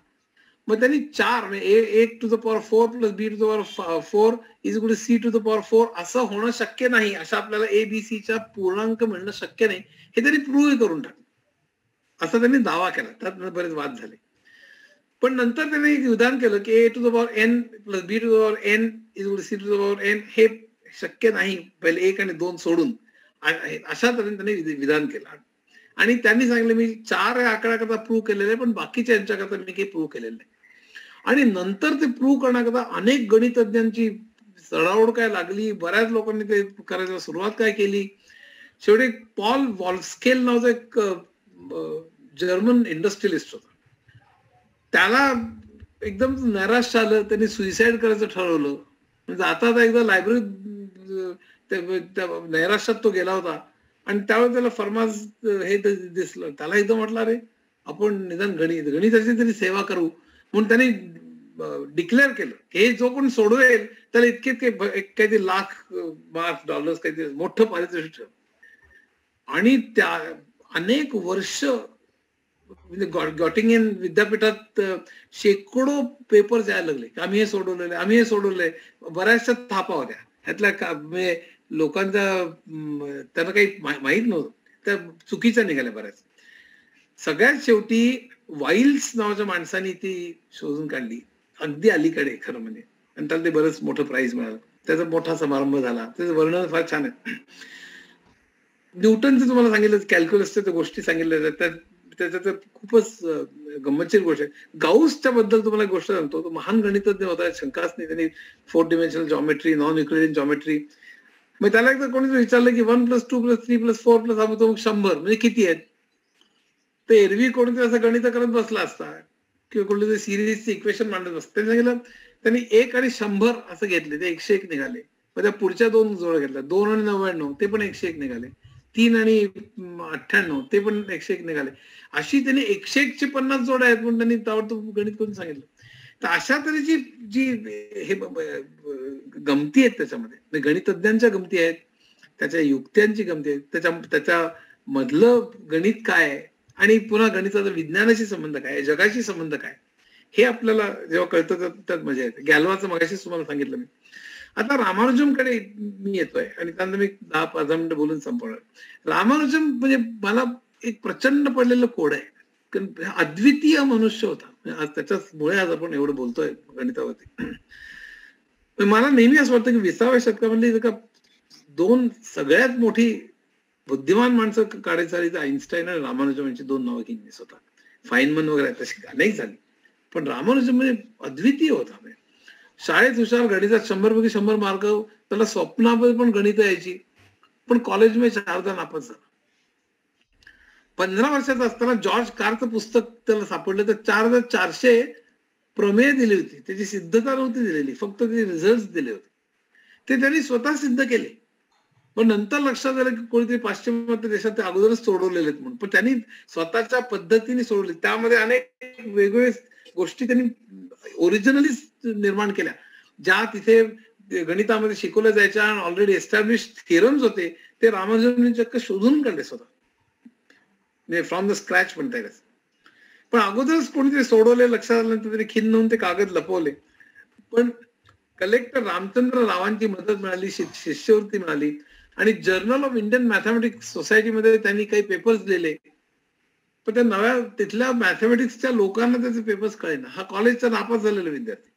[SPEAKER 1] मग त्यांनी 4 म्हणजे a to the power 4 plus B to the power 4 is equal to C to the power 4 असं होणं शक्य नाही. असं आपल्याला ए बी सीच्या पूर्णांक मिळणं शक्य नाही हे त्यांनी प्रूव्ह करून टाकलं. असा त्यांनी दावा केला. त्यात बरेच वाद झाले. पण नंतर त्यांनी एक विधान केलं की a to the power n plus B to the power n is equal to C to the power n हे शक्य नाही, पहिले 1 आणि 2 सोडून. अशा तऱ्हेने त्यांनी विधान केलं. आणि त्यांनी सांगितलं मी 4 या आकड्याकरता प्रूव्ह केलेलं आहे पण बाकीच्या यांच्याकरता मी काही प्रूव्ह केलेलं नाही. आणि नंतर ते प्रूव्ह करण्याकरता अनेक गणितज्ञांची चढाओढ काय लागली, बऱ्याच लोकांनी ते करायला सुरुवात काय केली. शेवटी पॉल वॉल्स्केल नावाचा एक जर्मन इंडस्ट्रियलिस्ट होता. त्याला एकदम नैराश्य आलं, त्यांनी सुइसाइड करायचं ठरवलं. म्हणजे आता एकदा लायब्ररीत नैराश्यात तो गेला होता आणि त्यावेळेस त्याला फर्माज हे दिसलं. त्याला एकदम म्हटलं अरे आपण निदान गणिताची तरी सेवा करू म्हणून त्यांनी डिक्लेअर केलं हे जो कोण सोडवेल त्याला इतके काहीतरी लाख $1 लाख काहीतरी मोठं पारितोषिक ठेव. आणि त्या अनेक वर्ष म्हणजे गॉटिंगेन विद्यापीठात शेकडो पेपर्स यायला लागले. आम्ही हे सोडवलंय, बऱ्याचशा थापा होत्या ह्यातल्या. म्हणजे लोकांचा त्यांना काही माहीत नव्हतं, त्या चुकीच्या निघाल्या बऱ्याच. सगळ्यात शेवटी वाईल्स नावाच्या माणसाने ती शोधून काढली अगदी अलीकडे खरं म्हणजे, आणि त्याला ते बरंच मोठं प्राइज मिळालं. त्याचा मोठा समारंभ झाला. त्याचं वर्णन फार छान आहे. न्यूटनचं तुम्हाला सांगितलं, कॅल्क्युलसच्या गोष्टी सांगितल्या जातात, त्याच्यात खूपच गंमतशीर गोष्ट आहे. गाऊसच्या बद्दल तुम्हाला एक गोष्ट सांगतो. तो महान गणितज्ञ होता, शंकाच नाही. त्यांनी 4 डिमेन्शनल जॉमेट्री, नॉन युक्लिडियन जॉमेट्री. मग त्याला एकदा कोणी विचारलं की 1 + 2 + 3 + 4 + 100 म्हणजे किती आहेत? तर एरवी कोणीतरी असं गणित करत बसला असता किंवा कुठले तरी सिरीजचे इक्वेशन मांडत असतात. त्यांनी सांगितलं त्यांनी 1 आणि 100 असं घेतले, ते 101 निघाले. मग त्या पुढच्या 2 जोड्या घेतल्या, 2 आणि 99 ते पण 101 निघाले. 3 आणि 98 ते पण 101 निघाले. अशी त्यांनी 101 ची 50 जोड्या आहेत म्हणून त्यांनी ताबडतोब गणित करून सांगितलं. तर अशा तऱ्हेची जी हे गमती आहेत त्याच्यामध्ये, गणितज्ञांच्या गमती आहेत, त्याच्या युक्त्यांची गमती आहेत, त्याच्या मधलं गणित काय आहे आणि पुन्हा गणिताचा विज्ञानाशी संबंध काय, जगाशी संबंध काय, हे आपल्याला जेव्हा कळतं त्यात मजा येते. गॅलवाचं मगाशीच तुम्हाला सांगितलं मी. आता रामानुजमकडे मी येतोय आणि त्यानंतर मी 10-15 मिनिटं बोलून संपवणार. रामानुजम म्हणजे मला एक प्रचंड पडलेलं कोड आहे, कारण अद्वितीय मनुष्य होता. आज त्याच्यामुळे आज आपण एवढं बोलतोय गणितावरती. मला नेहमी असं वाटतं की 20व्या शतकामधली का 2 सगळ्यात मोठी बुद्धिमान माणसं काढायची झाली तर आईन्स्टाईन आणि रामानुजम यांची 2 नावं घेतली स्वतः. फाईनमन वगैरे तशी अनेक झाली, पण रामानुजम म्हणजे अद्वितीय होता. शाळेत हुशार, गणितात 100 पैकी 100 मार्क, त्याला स्वप्नामध्ये पण गणित यायची, पण कॉलेजमध्ये 4दा नापास झाला. 15 वर्षाचा असताना जॉर्ज कारचं पुस्तक त्याला सापडलं, तर 4400 प्रमेय दिली होती, त्याची सिद्धता नव्हती दिलेली, फक्त त्याचे रिझल्ट दिले होते. ते त्यांनी स्वतः सिद्ध केले. पण नंतर लक्षात आलं की कोणीतरी पाश्चिमात्य देशात ते अगोदरच सोडवलेले आहेत म्हणून, पण त्यांनी स्वतःच्या पद्धतीने सोडवले. त्यामध्ये अनेक वेगवेगळे गोष्टी त्यांनी ओरिजिनली निर्माण केल्या, ज्या तिथे गणितामध्ये शिकवल्या जायच्या आणि ऑलरेडी एस्टॅब्लिश थिअरम्स होते, ते रामानुजमने चक्क शोधून काढले स्वतः, म्हणजे फ्रॉम द स्क्रॅच म्हणता येईल. पण अगोदरच कोणीतरी सोडवले, लक्षात आल्यानंतर त्यांनी खिन्न होऊन ते कागद लपवले. पण कलेक्टर रामचंद्र रावांची मदत मिळाली, शिष्यवृत्ती मिळाली आणि जर्नल ऑफ इंडियन मॅथमॅटिक्स सोसायटीमध्ये त्यांनी काही पेपर्स लिहिले. पण त्या नव्या तिथल्या मॅथमॅटिक्सच्या लोकांना त्याचे पेपर्स कळेना. हा कॉलेजचा नापास झालेला विद्यार्थी,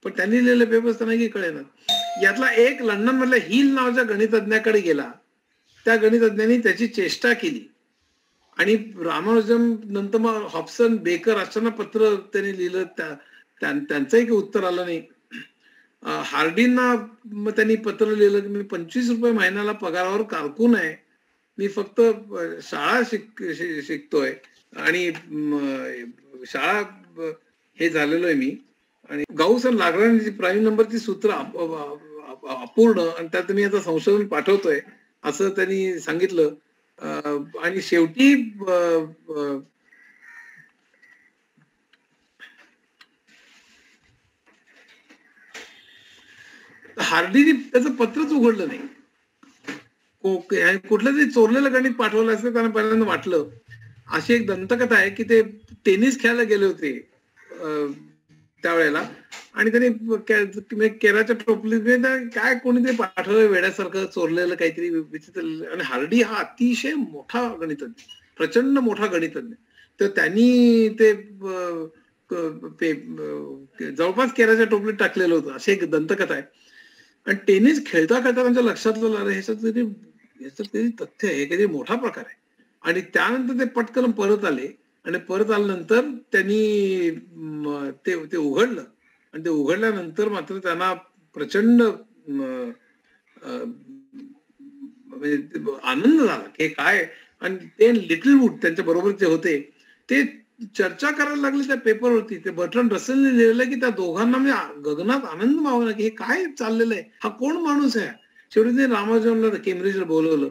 [SPEAKER 1] पण त्यांनी लिहिलेले पेपर्स त्यांना की कळेना. यातला एक लंडन मधल्या हिल नावाच्या गणितज्ञाकडे गेला, त्या गणितज्ञांनी त्याची चेष्टा केली आणि रामानुजम नंतर मग हॉब्सन, बेकर अशांना पत्र त्यांनी लिहिलं, त्यांचंही काही उत्तर आलं नाही. हार्डींना मग त्यांनी पत्र लिहिलं की मी 25 रुपये महिन्याला पगारावर कारकून आहे, मी फक्त शाळा शिकतोय आणि शाळा हे झालेलो आहे मी, आणि गाऊस आणि लाग्रांजची प्राईम नंबरची सूत्र अपूर्ण आणि त्यात मी आता संशोधन पाठवतोय असं त्यांनी सांगितलं. आणि शेवटी हार्डीने त्याचं पत्रच उघडलं नाही. कुठलं तरी चोरलेलं गणित पाठवलं असं त्यांना पहिल्यांदा वाटलं. अशी एक दंतकथा आहे की ते टेनिस खेळायला गेले होते त्यावेळेला, आणि त्यांनी केराच्या टोपलीत काय कोणीतरी पाठवलं वेड्यासारखं चोरलेलं काहीतरी विचित्र. आणि हार्डी हा अतिशय मोठा गणितज्ञ, प्रचंड मोठा गणितज्ञ, तर त्यांनी ते जवळपास केराच्या टोपलीत टाकलेलं होतं, अशी एक दंतकथा आहे. आणि टेनिस खेळता खेळता त्यांच्या लक्षात आलं ह्याच्यात तरी तथ्य आहे, काहीतरी मोठा प्रकार आहे. आणि त्यानंतर ते पटकन परत आले आणि परत आल्यानंतर त्यांनी ते उघडलं आणि ते उघडल्यानंतर मात्र त्यांना प्रचंड आनंद झाला की काय. आणि ते लिटल वूड त्यांच्या बरोबर जे होते ते चर्चा करायला लागले त्या पेपरवरती. ते बर्ट्रांड रसेलने लिहिलं की त्या दोघांना म्हणजे गगनात आनंद मावला की हे काय चाललेलं आहे, हा कोण माणूस आहे. शेवटी ते रामानुजमला केम्ब्रिजला बोलवलं.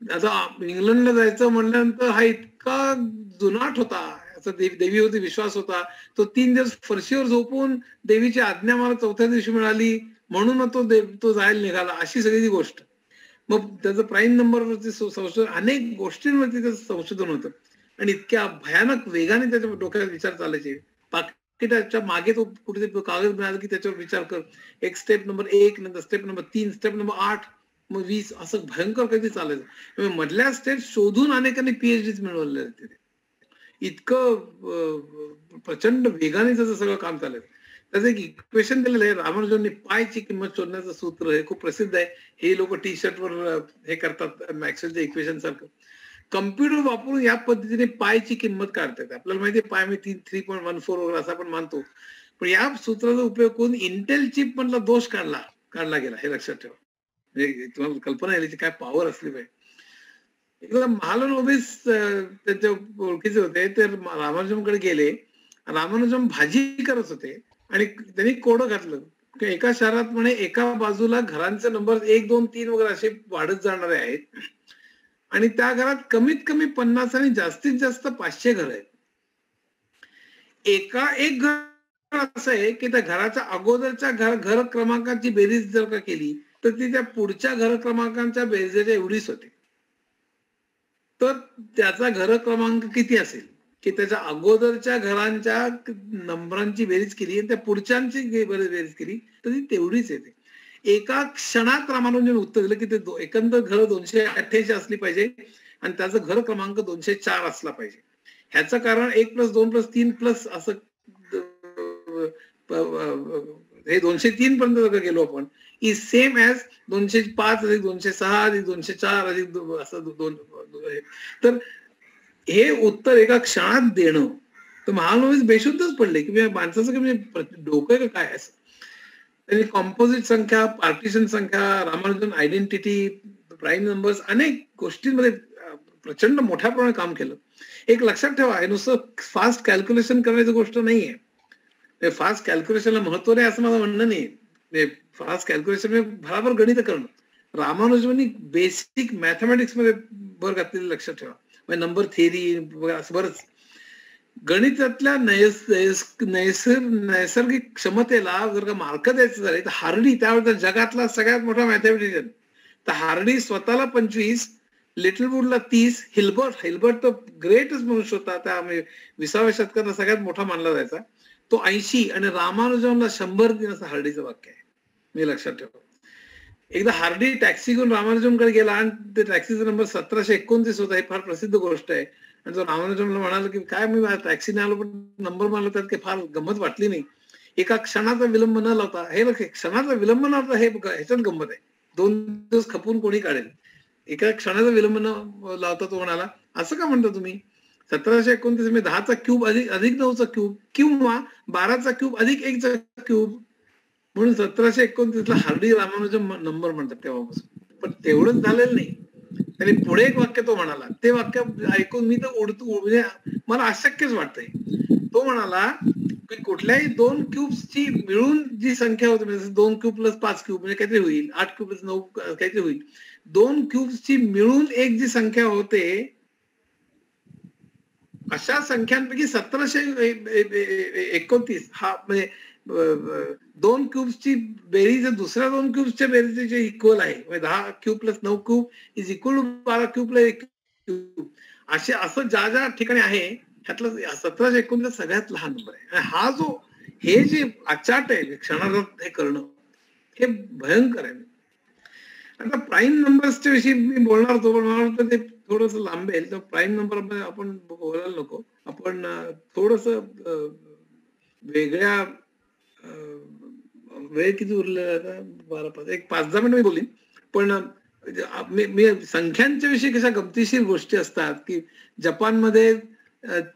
[SPEAKER 1] आता इंग्लंडला जायचं म्हणल्यानंतर हा इतका जुनाट होता, याचा देवीवरती विश्वास होता. तो 3 दिवस फरशीवर झोपून देवीची आज्ञा मला 4थ्या दिवशी मिळाली म्हणून तो जायला निघाला, अशी सगळी ती गोष्ट. मग त्याचं प्राईम नंबरवरती संशोधन, अनेक गोष्टींवरती त्याचं संशोधन होतं आणि इतक्या भयानक वेगाने त्याच्या डोक्यात विचार चालायचे. पाकिटाच्या मागे तो कुठेतरी कागद मिळाला की त्याच्यावर विचार कर, एक स्टेप नंबर 1, नंतर स्टेप नंबर 3, स्टेप नंबर 8, मग 20, असं भयंकर काहीतरी चालायचं. मधल्या स्टेप शोधून अनेकांनी PhDs मिळवलेले तिथे. इतकं प्रचंड वेगाने त्याचं सगळं काम चालायचं. त्याचं एक इक्वेशन दिलेलं आहे रामानुजननी, पायची किंमत शोधण्याचं सूत्र, हे खूप प्रसिद्ध आहे. हे लोक टी शर्टवर हे करतात, मॅक्सवेलच्या इक्वेशन सारखं. कम्प्युटर वापरून या पद्धतीने पायची किंमत काढतात. आपल्याला माहिती आहे पाय मी 3.14 वगैरे असं आपण मानतो, पण या सूत्राचा उपयोग करून इंटेल चिप मधला दोष काढला गेला, हे लक्षात ठेवा. म्हणजे तुम्हाला कल्पना यायची काय पॉवर असली पाहिजे. एकदा महालनोबिस त्यांच्या ओळखीचे होते, ते रामानुजमकडे गेले रामानुजम भाजी करत होते आणि त्यांनी कोडं घातलं की एका शहरात म्हणे एका बाजूला घरांचे नंबर 1, 2, 3 वगैरे असे वाढत जाणारे आहेत आणि त्या घरात कमीत कमी 50 आणि जास्तीत जास्त 500 घर आहेत. एक घर असं आहे की त्या घराच्या अगोदरच्या घर क्रमांकाची बेरीज जर का केली तर ती त्या पुढच्या घर क्रमांकांच्या बेरीजच्या एवढीच होते. तर त्याचा घर क्रमांक किती असेल की त्याच्या अगोदरच्या घरांच्या नंबरांची बेरीज केली आणि त्या पुढच्यांची बेरीज केली तर ती तेवढीच येते. एका क्षणात रामानुजन उत्तर दिलं की ते एकंदर घर 288 असली पाहिजे आणि त्याचा घर क्रमांक 204 असला पाहिजे. ह्याचं कारण 1+2+3+ असं हे 203 पर्यंत जर गेलो आपण इज सेम ऍज 205 अधिक 206 अधिक 204 अधिक असं 2. तर हे उत्तर एका क्षणात देणं तर महालनोबिस बेशुद्धच पडले की माणसाचं म्हणजे डोकं का काय असं. त्यांनी कॉम्पोजिट संख्या, पार्टिशन संख्या, रामानुजन आयडेंटिटी, प्राईम नंबर्स अनेक गोष्टींमध्ये प्रचंड मोठ्या प्रमाणात काम केलं. एक लक्षात ठेवा हे नुसतं फास्ट कॅल्क्युलेशन करण्याची गोष्ट नाहीये. फास्ट कॅल्क्युलेशनला महत्व नाही असं माझं म्हणणं नाही. फास्ट कॅल्क्युलेशन बराबर गणित करणं. रामानुजननी बेसिक मॅथमॅटिक्स मध्ये भर घातलेली लक्षात ठेवा. म्हणजे नंबर थिअरी वगैरे असं बरंच गणितातल्या नैसर्गिक क्षमतेला जर का मार्क द्यायचं झाले तर हार्डी त्यावेळेचा जगातला सगळ्यात मोठा मॅथमॅटिशियन. तर हार्डी स्वतःला 25, लिटलवूडला 30, हिल्बर्ट तर ग्रेटच मनुष्य होता त्या 20व्या शतकातला सगळ्यात मोठा मानला जायचा, तो 80 आणि रामानुजनला 100 दिन असं हार्डीचं वाक्य आहे. मी लक्षात ठेवतो. एकदा हार्डी टॅक्सी घेऊन रामानुजनकडे गेला आणि ते टॅक्सीचा नंबर 1729 होता. ही फार प्रसिद्ध गोष्ट आहे. आणि तो रामानुजनला म्हणाला की काय मी टॅक्सी नाही आलो पण नंबर मारला त्यात काही फार गंमत वाटली नाही. एका क्षणाचा विलंब न लावता हे बघ क्षणाचा विलंब न लावता हे ह्याच्यात गंमत आहे. 2 दिवस खपून कोणी काढेल. एका क्षणाचा विलंब न लावता तो म्हणाला असं का म्हणता तुम्ही 1729 मी 10चा क्यूब अधिक 9चा क्यूब किंवा 12चा क्यूब अधिक 1चा क्यूब म्हणून 1729ला हार्डी रामानुजन नंबर म्हणतात तेव्हापासून. पण तेवढंच झालेलं नाही. त्याने पुढे एक वाक्य तो म्हणाला ते वाक्य ऐकून मी तर म्हणजे मला अशक्यच वाटतंय. तो म्हणाला की कुठल्याही 2 क्यूब्सची मिळून जी संख्या होती म्हणजे 2 क्यूब प्लस 5 क्यूब म्हणजे काहीतरी होईल 8 क्यूब प्लस 9 काहीतरी होईल. 2 क्यूब्सची मिळून एक जी संख्या होते अशा संख्यांपैकी 1729 हा म्हणजे 2 क्यूब्सची बेरीज दुसऱ्या 2 क्यूब्सच्या बेरीज इक्वल आहे. 10 cube plus 9 cube is equal to 12 cube plus 1 cube असे असं ज्या ज्या ठिकाणी आहे ह्यातलं 1729 सगळ्यात लहान नंबर आहे. हा जो हे जे अचाट आहे क्षणार्धात हे करणं हे भयंकर आहे. आता प्राईम नंबर्सच्या विषयी मी बोलणार होतो पण मला वाटतं ते थोडस लांबेल तर प्राईम नंबर आपण बोलायला नको. आपण थोडस वेगळ्या वेळ किती उरलेला 12-5 एक 5-10 मिनिट मी बोलीन. पण मी संख्यांच्या विषयी कशा गमतीशीर गोष्टी असतात की जपानमध्ये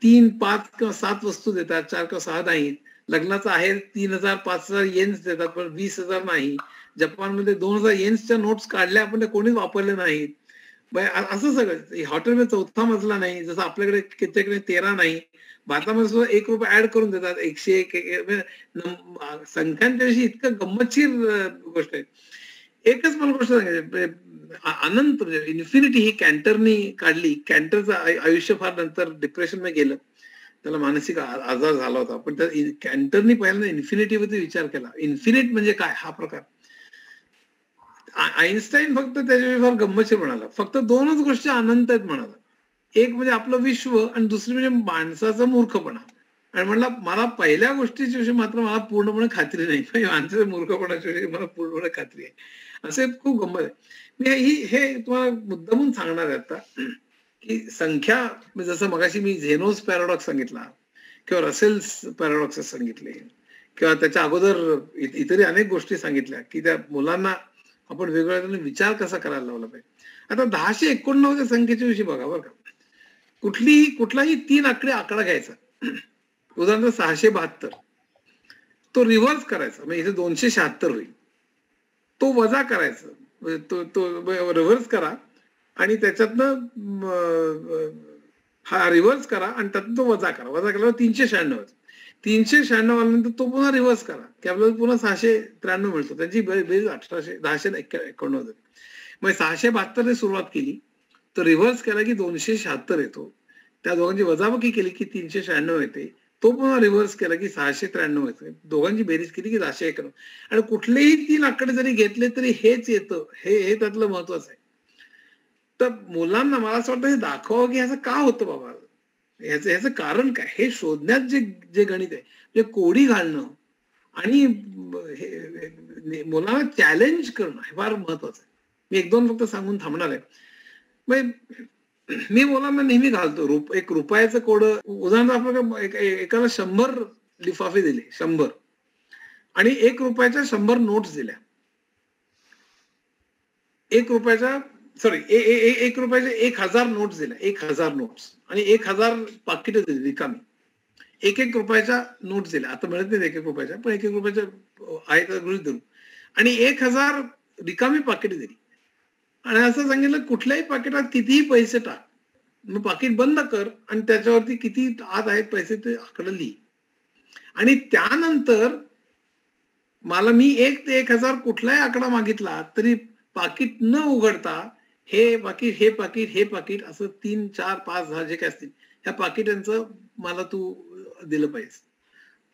[SPEAKER 1] 3, 5 किंवा 7 वस्तू देतात 4 किंवा 6 नाहीत. लग्नाचा आहे 3000-5000 येन्स देतात पण 20,000 नाही. जपानमध्ये 2000 येन्सच्या नोट्स काढल्या पण ते कोणीच वापरले नाहीत. असं सगळं हॉटेलमध्ये 4था मजला नाही जसं आपल्याकडे कित्येकडे 13 नाही. भारतामध्ये सुद्धा ₹1 ऍड करून देतात 101 संख्यांच्या विषयी इतकं गंमतशीर गोष्ट आहे. एकच मला गोष्ट सांगायची अनंत म्हणजे इन्फिनिटी ही कॅन्टरनी काढली. कॅन्टरचं आयुष्य फार नंतर डिप्रेशन मध्ये गेलं. त्याला मानसिक आजार झाला होता पण त्या कॅन्टरनी पहिल्यांदा इन्फिनिटी वरती विचार केला. इन्फिनिट म्हणजे काय हा प्रकार. आईन्स्टाईन फक्त त्याच्याविषयी फार गंमतशीर म्हणाला. फक्त 2च गोष्टी अनंत आहेत म्हणाला. एक म्हणजे आपलं विश्व आणि दुसरी म्हणजे माणसाचा मूर्खपणा. आणि म्हणला मला पहिल्या गोष्टीच्या विषयी मात्र मला पूर्णपणे खात्री नाही. माणसाच्या मूर्खपणाच्या विषयी मला पूर्णपणे खात्री आहे. असे खूप गंमत आहे. मी हे तुम्हाला मुद्दामून सांगणार आहे आता की संख्या जसं मगाशी मी झेनोज पॅराडॉक्स सांगितला किंवा रसेल्स पॅराडॉक्स सांगितले किंवा त्याच्या अगोदर इतरही अनेक गोष्टी सांगितल्या की त्या मुलांना आपण वेगवेगळ्या विचार कसा करायला लावला पाहिजे. आता 1089 संख्येच्या विषयी बघा बरं का. कुठलाही 3 आकडा घ्यायचा. उदाहरणार्थ 672 तो रिव्हर्स करायचा म्हणजे इथे 276 होईल. तो वजा करायचा तो रिव्हर्स करा आणि त्याच्यातनं हा रिव्हर्स करा आणि त्यातनं तो वजा करा. वजा केल्यावर 396 396 आल्यानंतर तो पुन्हा रिव्हर्स करा की आपल्याला पुन्हा 693 मिळतो. त्यांची बेरीज 1091 झाली. मग 672 सुरुवात केली तर रिव्हर्स केला की 276 येतो. त्या दोघांची वजाबाकी केली की 396 येते. तो पुन्हा रिव्हर्स केला की 693 येते. दोघांची बेरीज केली की 691. आणि कुठलेही 3 आकडे जरी घेतले तरी हेच येतं. हे त्यातलं महत्वाचं आहे. तर मुलांना मला असं वाटतं हे दाखवावं की ह्याचं का होतं बाबा, ह्याचं कारण काय हे शोधण्यात जे गणित आहे म्हणजे कोडी घालणं आणि मुलांना चॅलेंज करणं हे फार महत्वाचं आहे. मी 1-2 फक्त सांगून थांबणार आहे. मी मुलांना नेहमी घालतो एक रुपयाचं कोड. उदाहरणार्थ आपल्याला एकाला 100 लिफाफे दिले, 100 आणि 1 रुपयाच्या 100 नोट्स दिल्या. 1 रुपयाच्या 1000 नोट्स दिल्या, 1000 नोट्स आणि 1000 पाकिटं दिली रिकामी. 1 रुपयाच्या नोट्स दिल्या. आता मिळत नाही 1 रुपयाच्या, पण 1 रुपयाच्या आहेत गृहीत धरून आणि 1000 रिकामी पाकिटं दिली आणि असं सांगितलं कुठल्याही पाकिटात कितीही पैसे टाक, मग पाकिट बंद कर आणि त्याच्यावरती किती आत आहेत पैसे ते आकडा लिही आणि त्यानंतर मला मी 1 ते 1000 कुठलाही आकडा मागितला तरी पाकिट न उघडता हे पाकिट असं 3, 4, 5, 10 जे काय असतील ह्या पाकिटांचं मला तू दिलं पाहिजे.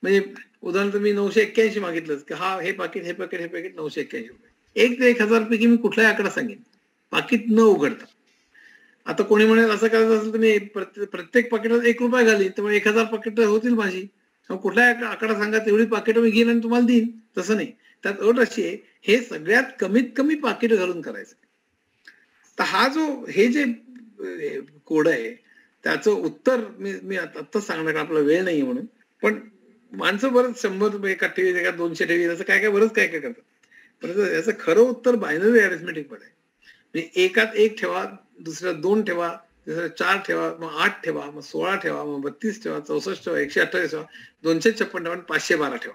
[SPEAKER 1] म्हणजे उदाहरणार्थ मी 981 मागितलं की हे पाकिट 981 रुपये. 1 ते 1000 पैकी मी कुठलाही आकडा सांगेन पाकिट न उघडता. आता कोणी म्हणेल असं करायचं असेल तर मी प्रत्येक पाकिटात 1 रुपया घालीन, त्यामुळे 1000 पाकिट होतील माझी. कुठलाही आकडा सांगा तेवढी पाकिट मी घेईन आणि तुम्हाला देईन. तसं नाही, त्यात अट अशी आहे हे सगळ्यात कमीत कमी पाकिट घालून करायचं. तर हे जे कोड आहे त्याचं उत्तर मी आता सांगणार, आपला वेळ नाहीये म्हणून. पण माणसं बरंच 100 एका ठेवी, एका 200 ठेवी, असं काय बरंच काय करतात. परंतु याचं खरं उत्तर बायनरी अरिथमेटिक मध्ये आहे. म्हणजे एकात 1 ठेवा, दुसऱ्यात 2 ठेवा, तिसऱ्यात 4 ठेवा, मग 8 ठेवा, मग 16 ठेवा, मग 32 ठेवा, 64 ठेवा, 128 ठेवा, 256 ठेवा, 512 ठेवा.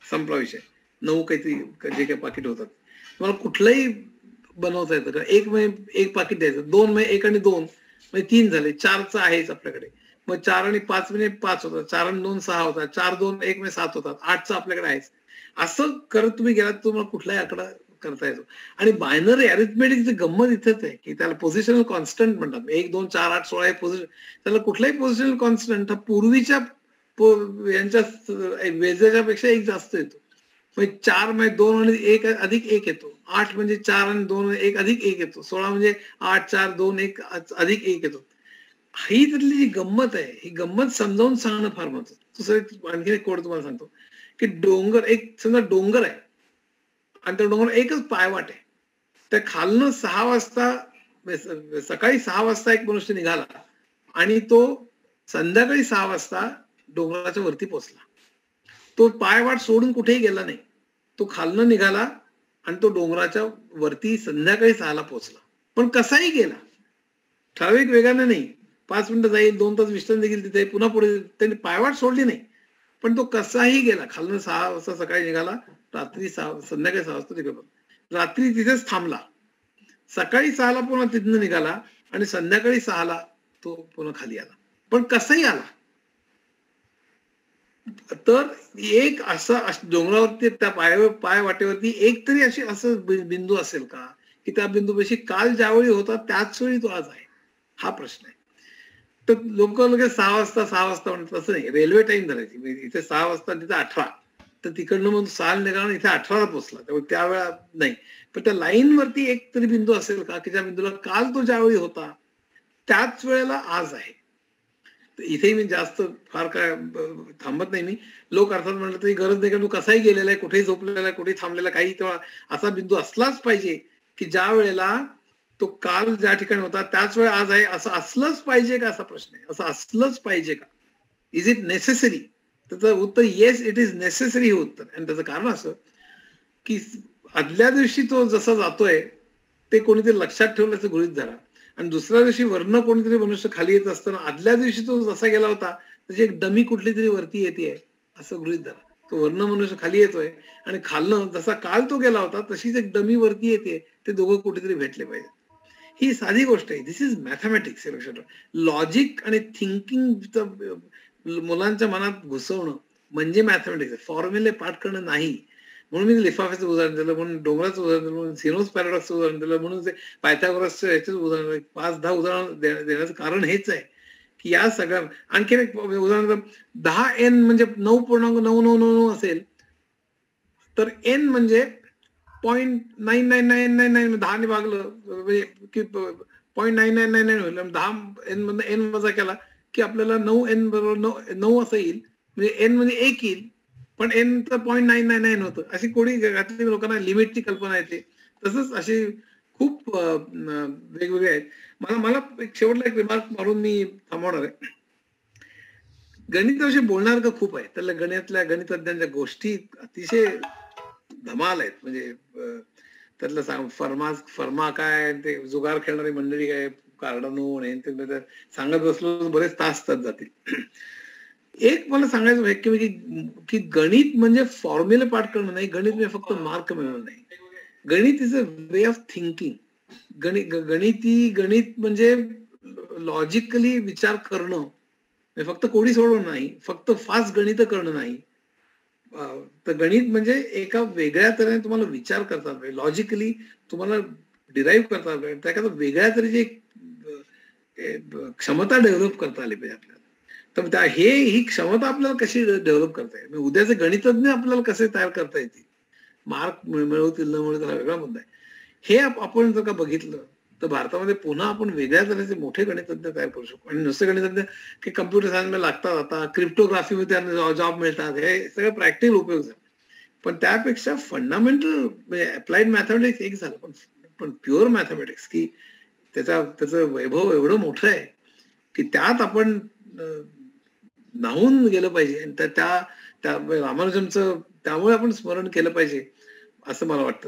[SPEAKER 1] संपला विषय. 9 काहीतरी जे काही पाकिट होतात तुम्हाला कुठलंही बनवता येतं का. 1 पाकिट द्यायचं, 2 म्हणजे 1 आणि 2 म्हणजे 3 झाले, 4चं आहेच आपल्याकडे. मग 4 आणि 5 म्हणजे 5 होतात, 4 आणि 2 6 होतात, 4, 2, 1 म्हणजे 7 होतात, 8चं आपल्याकडे आहेच. असं करत तुम्ही गेलात तुम्हाला कुठलाही आकडा करता येतो. आणि बायनरी अरिथमेटिकची गंमत इथेच आहे की त्याला पोझिशनल कॉन्स्टंट म्हणतात. 1, 2, 4, 8, 16 हे पोझिशन, त्याला कुठलाही पोझिशनल कॉन्स्टंट हा पूर्वीच्या यांच्या वेजेच्या पेक्षा 1 जास्त येतो. 4 म्हणजे 2 आणि 1 अधिक 1 येतो. 8 म्हणजे 4 आणि 2 1 अधिक 1 येतो. 16 म्हणजे 8, 4, 2, 1 अधिक 1 येतो. ही त्यातली जी गंमत आहे, ही गंमत समजावून सांगणं फार महत्वाचं. दुसरं आणखी एक कोड तुम्हाला सांगतो की समजा डोंगर आहे आणि त्या डोंगर एकच पायवाट आहे. त्या खालनं 6 वाजता सकाळी 6 वाजता एक मनुष्य निघाला आणि तो संध्याकाळी 6 वाजता डोंगराच्या वरती पोहोचला. तो पायवाट सोडून कुठेही गेला नाही. तो खालनं निघाला आणि तो डोंगराच्या वरती संध्याकाळी 6ला पोहोचला. पण कसाही गेला, ठराविक वेगाने नाही. 5 मिनिटं जाईल, 2 तास विश्रांती घेईल तिथे, पुन्हा पुढे. त्यांनी पायवाट सोडली नाही, पण तो कसाही गेला. खालनं 6 वाजता सकाळी निघाला, संध्याकाळी 6 वाजता तिकडे रात्री तिथेच थांबला. सकाळी 6ला पुन्हा तिथनं निघाला आणि संध्याकाळी 6ला तो पुन्हा खाली आला. पण कसाही आला. तर एक असा डोंगरावरती त्या पाय वाटेवरती एक तरी असं बिंदू असेल का की त्या बिंदूपाशी काल ज्यावेळी होता त्याच वेळी तो आज आहे, हा प्रश्न आहे. तर लोक लगेच 6 वाजता म्हणतात. तसं नाही, रेल्वे टाइम धरायची. इथे 6 वाजता तिथे 18, तर तिकडनं मग 6ला निघाला इथे 18ला पोहोचला, त्यामुळे त्यावेळा नाही. पण त्या लाईन वरती एक तरी बिंदू असेल का की ज्या बिंदूला काल तो ज्यावेळी होता त्याच वेळेला आज आहे. इथे मी जास्त फार काय थांबत नाही. मी लोक अर्थात म्हटलं तरी गरज नाही, का तू कसाही गेलेला आहे, कुठेही झोपलेला आहे, कुठेही थांबलेला, काही तेव्हा असा बिंदू असलाच पाहिजे की ज्या वेळेला तो काल ज्या ठिकाणी होता त्याच वेळ आज आहे, असं असलंच पाहिजे का, असा प्रश्न आहे. असं असलंच पाहिजे का, इज इट नेसेसरी? त्याचं उत्तर येस, इट इज नेसेसरी हे उत्तर. आणि त्याचं कारण असं की आदल्या दिवशी तो जसा जातोय ते कोणीतरी लक्षात ठेवल्याचं गृहीत धरा, आणि दुसऱ्या दिवशी वरनं कोणीतरी मनुष्य खाली येत असताना आदल्या दिवशी तो जसा गेला होता त्याची एक डमी कुठली तरी वरती येते असं गृहीत धरा. तो वरनं मनुष्य खाली येतोय आणि खालनं जसा काल तो गेला होता तशीच एक डमी वरती येते. ते दोघं कुठेतरी भेटले पाहिजे. ही साधी गोष्ट आहे. दिस इज मॅथमॅटिक्स. लक्षात ठेवा, लॉजिक आणि थिंकिंग मुलांच्या मनात घुसवणं म्हणजे मॅथमॅटिक्स फॉर्म्युले पाठ करणं नाही. म्हणून मी लिफाफ्याचं उदाहरण दिलं, म्हणून डोंगराचं उदाहरण दिलं, म्हणून सिनोस पॅराडॉक्सचं उदाहरण दिलं, म्हणून ते पायथागोरसचं याचंच उदाहरण 5-10 उदाहरण देण्याचं कारण हेच आहे की या सगळ्या आणखीन एक उदाहरण 10n म्हणजे 9.9999 असेल तर n म्हणजे 0.99999 10 ने भागलं म्हणजे की 0.9999 होईल. 10n मधनं n वजा केला की आपल्याला 9n बरोबर 9 असं येईल. म्हणजे n म्हणजे 1 येईल. पण n तर 0.999 होतं. अशी कोणी घातली लोकांना लिमिटची कल्पना येते. तसंच असे खूप वेगवेगळे आहेत. मला मला एक शेवटला एक रिमार्क मारून मी थांबवणार आहे. गणिताविषयी बोलणार खूप आहे. त्याला गणितज्ञांच्या गोष्टी अतिशय धमाल आहेत. म्हणजे त्यातलं फर्मा काय, ते जुगार खेळणारी मंडळी काय, कार्डानो ते सांगत बसलो बरेच तास त्यात जातील. एक मला सांगायचं आहे की गणित म्हणजे फॉर्म्युले पाठ करणं नाही, गणित म्हणजे फक्त मार्क मिळवणं नाही. गणित is a way of thinking. गणित म्हणजे लॉजिकली विचार करणं, फक्त कोडी सोडवणं नाही, फक्त फास्ट गणित करणं नाही. तर गणित म्हणजे एका वेगळ्या तऱ्हेने तुम्हाला विचार करता आला पाहिजे, लॉजिकली तुम्हाला डिराईव्ह करता आला पाहिजे, एखाद्या वेगळ्या तऱ्हेची क्षमता डेव्हलप करता आली पाहिजे आपल्याला. तर ही क्षमता आपल्याला कशी डेव्हलप करता येईल, उद्याचे गणितज्ञ आपल्याला कसे तयार करता येतील, मार्क मिळवतील न मिळवतील हा वेगळा मुद्दा आहे. हे आपण जर का बघितलं तर भारतामध्ये पुन्हा आपण वेगळ्या तऱ्हेचे मोठे गणितज्ञ तयार करू शकतो. आणि नुसते गणितज्ञ की कम्प्युटर सायन्स मध्ये लागतात, आता क्रिप्टोग्राफीमध्ये त्यांना जॉब मिळतात, हे सगळं प्रॅक्टिकल उपयोग आहे. पण त्यापेक्षा फंडामेंटल म्हणजे अप्लाइड मॅथमॅटिक्स एक झालं, पण प्युअर मॅथमॅटिक्स की त्याचं वैभव एवढं मोठं आहे की त्यात आपण न्हावून गेलं पाहिजे. आणि त्या रामानुजमचं त्यामुळे आपण स्मरण केलं पाहिजे असं मला वाटतं.